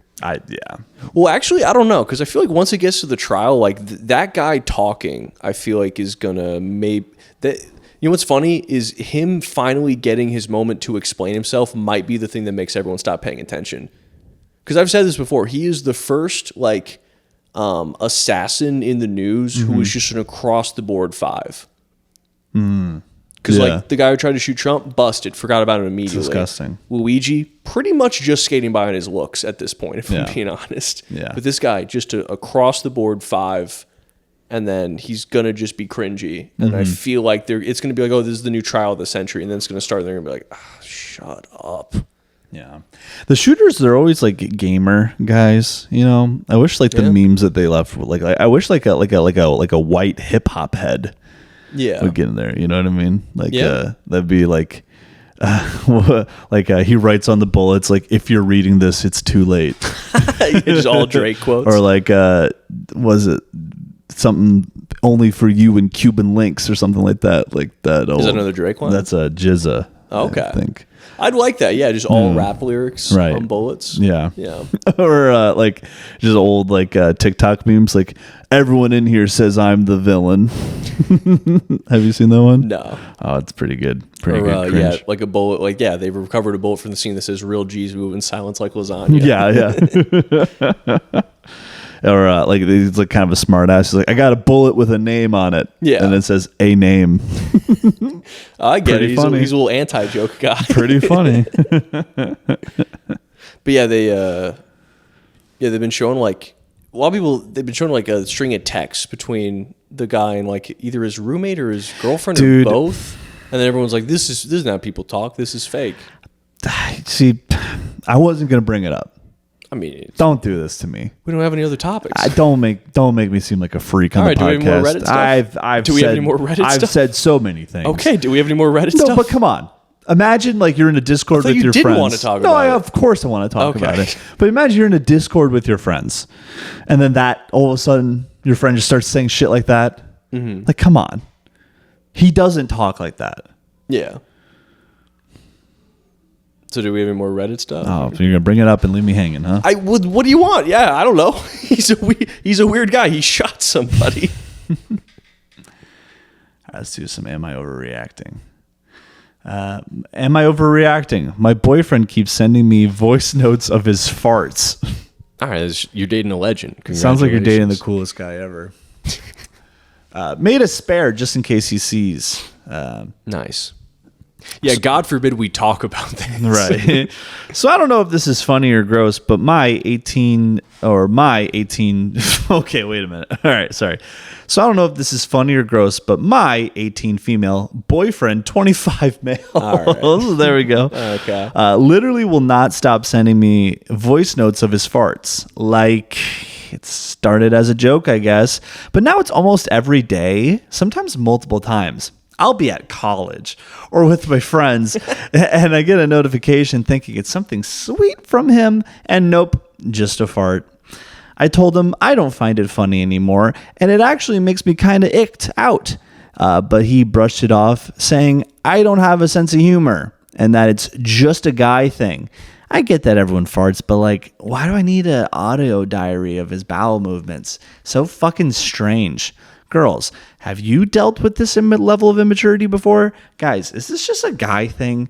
Well,
actually, I don't know, because I feel like once it gets to the trial, like that guy talking, I feel like is gonna that. You know what's funny is him finally getting his moment to explain himself might be the thing that makes everyone stop paying attention. Because I've said this before, he is the first like assassin in the news who was just an across the board 5. Because like the guy who tried to shoot Trump, busted, forgot about him immediately.
It's disgusting.
Luigi, pretty much just skating by on his looks at this point, if I'm being honest.
Yeah.
But this guy, just across the board 5, and then he's going to just be cringy. And I feel like it's going to be like, oh, this is the new trial of the century. And then it's going to start, and they're going to be like, shut up.
Yeah. The shooters, they're always like gamer guys, you know? I wish like the memes that they left, like I wish like a white hip hop head.
Yeah,
would get in there. You know what I mean? Like, that'd be like, he writes on the bullets, like, if you're reading this, it's too late.
Just all Drake quotes.
Or like, was it something only for you and Cuban links or something like that? Like that.
Is that another Drake one?
That's a Jizza.
Okay.
I think.
I'd like that. Yeah, just all rap lyrics on bullets.
Yeah.
Yeah.
Or like just old like TikTok memes, like everyone in here says I'm the villain. Have you seen that one?
No.
Oh, it's pretty good. Pretty good. Cringe.
Yeah, like a bullet. Like, they recovered a bullet from the scene that says "Real G's move in silence like lasagna."
Yeah. Or like he's like kind of a smart ass. He's like, I got a bullet with a name on it. Yeah. And it says a name.
I get it. He's a little anti-joke guy.
Pretty funny.
But yeah, they've been showing like a lot of people. They've been showing like a string of texts between the guy and like either his roommate or his girlfriend or both. And then everyone's like, "This is not how people talk. This is fake."
See, I wasn't gonna bring it up.
I mean,
don't do this to me.
We don't have any other topics.
Don't make me seem like a freak on the podcast.
Do we have any more Reddit stuff?
Do we have any more Reddit stuff? I've said so many things.
Okay, do we have any more Reddit stuff?
No, but come on. Imagine like you're in a Discord with your friends. You didn't want to talk about it. No, of course I want to talk about it. But imagine you're in a Discord with your friends, and then that all of a sudden your friend just starts saying shit like that. Mm-hmm. Like, come on, he doesn't talk like that.
Yeah. So do we have any more Reddit stuff?
Oh, so you're gonna bring it up and leave me hanging, huh?
What do you want? Yeah, I don't know. He's a weird guy. He shot somebody.
Let's do some Am I Overreacting? Am I overreacting? My boyfriend keeps sending me voice notes of his farts.
All right, you're dating a legend.
Sounds like you're dating the coolest guy ever. Made a spare just in case he sees.
Nice. Yeah, God forbid we talk about that.
Right. So I don't know if this is funny or gross, but my 18... Okay, wait a minute. All right, sorry. So I don't know if this is funny or gross, but my 18 female boyfriend, 25 male. All right. There we go.
Okay.
Literally will not stop sending me voice notes of his farts. Like, it started as a joke, I guess, but now it's almost every day, sometimes multiple times. I'll be at college or with my friends and I get a notification thinking it's something sweet from him, and nope, just a fart. I told him I don't find it funny anymore, and it actually makes me kind of icked out. But he brushed it off, saying I don't have a sense of humor and that it's just a guy thing. I get that everyone farts, but like, why do I need an audio diary of his bowel movements? So fucking strange. Girls, have you dealt with this level of immaturity before? Guys, is this just a guy thing?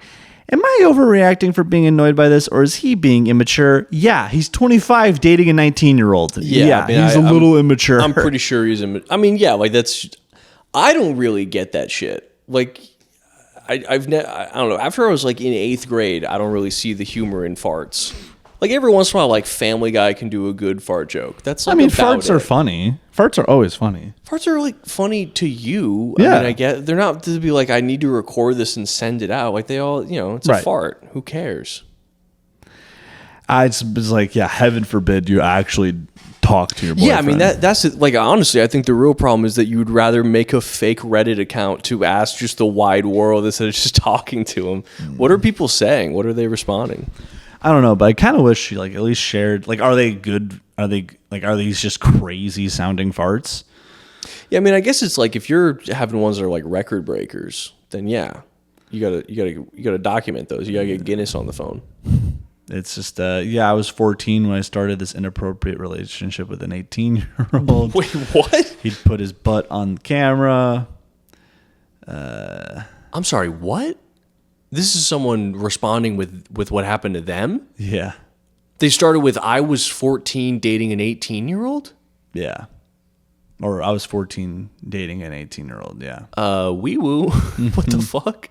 Am I overreacting for being annoyed by this, or is he being immature? Yeah, he's 25 dating a 19-year-old. Yeah, I mean, he's a little immature.
I'm pretty sure he's immature. I mean, yeah, like that's... I don't really get that shit. Like, I don't know. After I was like in 8th grade, I don't really see the humor in farts. Like every once in a while, like Family Guy can do a good fart joke. That's like, I mean,
farts are funny. Farts are always funny.
Farts are like funny to you.
Yeah.
I mean, I get they're not to be like I need to record this and send it out. Like they all, it's a fart. Who cares?
It's like, yeah, heaven forbid you actually talk to your boyfriend.
Yeah, I mean that's it. Like honestly, I think the real problem is that you would rather make a fake Reddit account to ask just the wide world instead of just talking to them. What are people saying? What are they responding?
I don't know, but I kind of wish she like at least shared. Like, are they good? Are these just crazy sounding farts?
Yeah, I mean, I guess it's like if you're having ones that are like record breakers, then yeah, you gotta document those. You gotta get Guinness on the phone.
It's just I was 14 when I started this inappropriate relationship with an 18-year-old.
Wait, what?
He'd put his butt on camera.
I'm sorry, what? This is someone responding with what happened to them?
Yeah.
They started with, I was 14 dating an 18-year-old?
Yeah. Or I was 14 dating an 18-year-old, yeah.
Wee woo. What the fuck?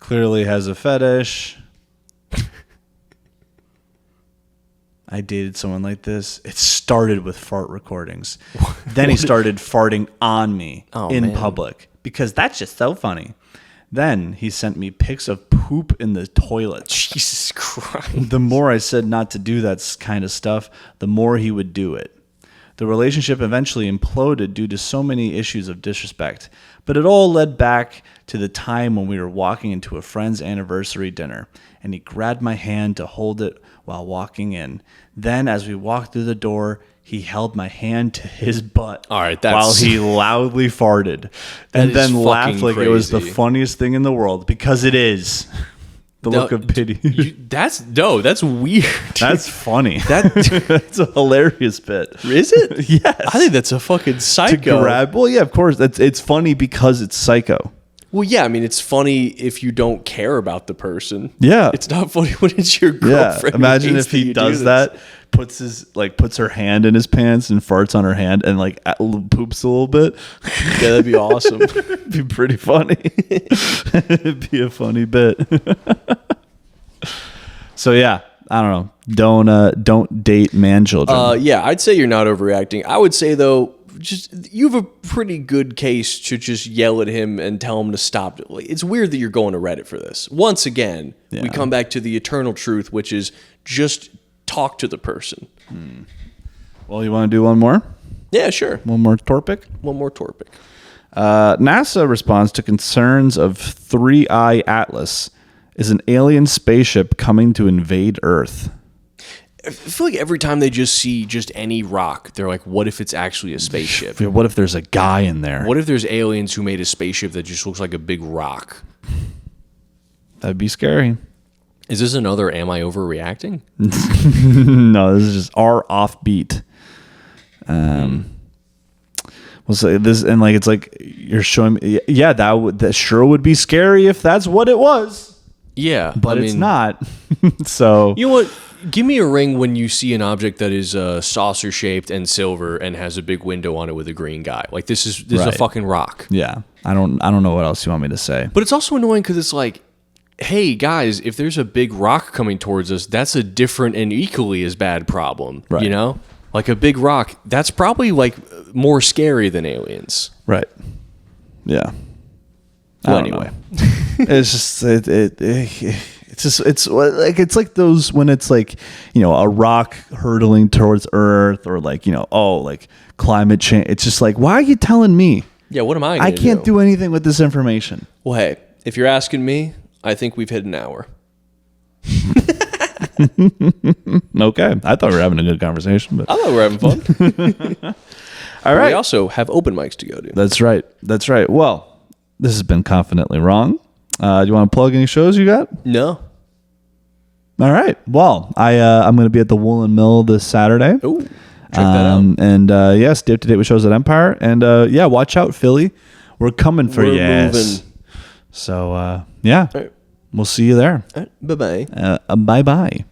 Clearly has a fetish. I dated someone like this. It started with fart recordings. Then he started farting on me in public because that's just so funny. Then he sent me pics of poop in the toilet.
Jesus Christ.
The more I said not to do that kind of stuff, the more he would do it. The relationship eventually imploded due to so many issues of disrespect, but it all led back to the time when we were walking into a friend's anniversary dinner, and he grabbed my hand to hold it while walking in. Then, as we walked through the door, he held my hand to his butt while he loudly farted and then laughed like it was the funniest thing in the world, because it is. The look of pity.
That's weird.
That's funny. That's a hilarious bit.
Is it?
Yes.
I think that's a fucking psycho.
Well, yeah, of course. It's funny because it's psycho.
Well, yeah, I mean, it's funny if you don't care about the person.
Yeah.
It's not funny when it's your girlfriend.
Yeah. Imagine if he does that, puts her hand in his pants and farts on her hand and like poops a little bit.
Yeah, that'd be awesome.
It'd be pretty funny. It'd be a funny bit. So yeah, I don't know. Don't date man children.
Yeah, I'd say you're not overreacting. I would say though, just you have a pretty good case to just yell at him and tell him to stop. It's weird that you're going to Reddit for this. Once again, we come back to the eternal truth, which is just talk to the person.
Well, you want to do one more?
Yeah, sure.
One more topic?
One more topic.
NASA responds to concerns of 3I Atlas. Is an alien spaceship coming to invade Earth?
I feel like every time they just see just any rock, they're like, what if it's actually a spaceship?
What if there's a guy in there?
What if there's aliens who made a spaceship that just looks like a big rock?
That'd be scary.
Is this another Am I Overreacting?
No, this is just our offbeat. Well, so this, and like, it's like you're showing me, yeah, that sure would be scary if that's what it was.
Yeah,
but it's not. So
you know what? Give me a ring when you see an object that is saucer shaped and silver and has a big window on it with a green guy. Like this is a fucking rock.
Yeah, I don't know what else you want me to say.
But it's also annoying because it's like, hey guys, if there's a big rock coming towards us, that's a different and equally as bad problem. Right. You know, like a big rock, that's probably like more scary than aliens.
Right. Yeah.
Well, anyway,
it's just it's like those when it's like, you know, a rock hurtling towards Earth, or like, you know, like climate change. It's just like, why are you telling me?
Yeah, what am I?
I can't do anything with this information.
Well, hey, if you're asking me, I think we've hit an hour.
Okay, I thought we were having a good conversation, but
I thought we were having fun.
All right,
we also have open mics to go to.
That's right. Well, this has been Confidently Wrong. Do you want to plug any shows you got?
No.
All right. Well, I'm going to be at the Woolen Mill this Saturday.
Oh, check that out.
And yeah, stay up to date with shows at Empire. And yeah, watch out, Philly. We're coming for you. Moving. So yeah, right. We'll see you there.
Bye-bye.
Bye-bye.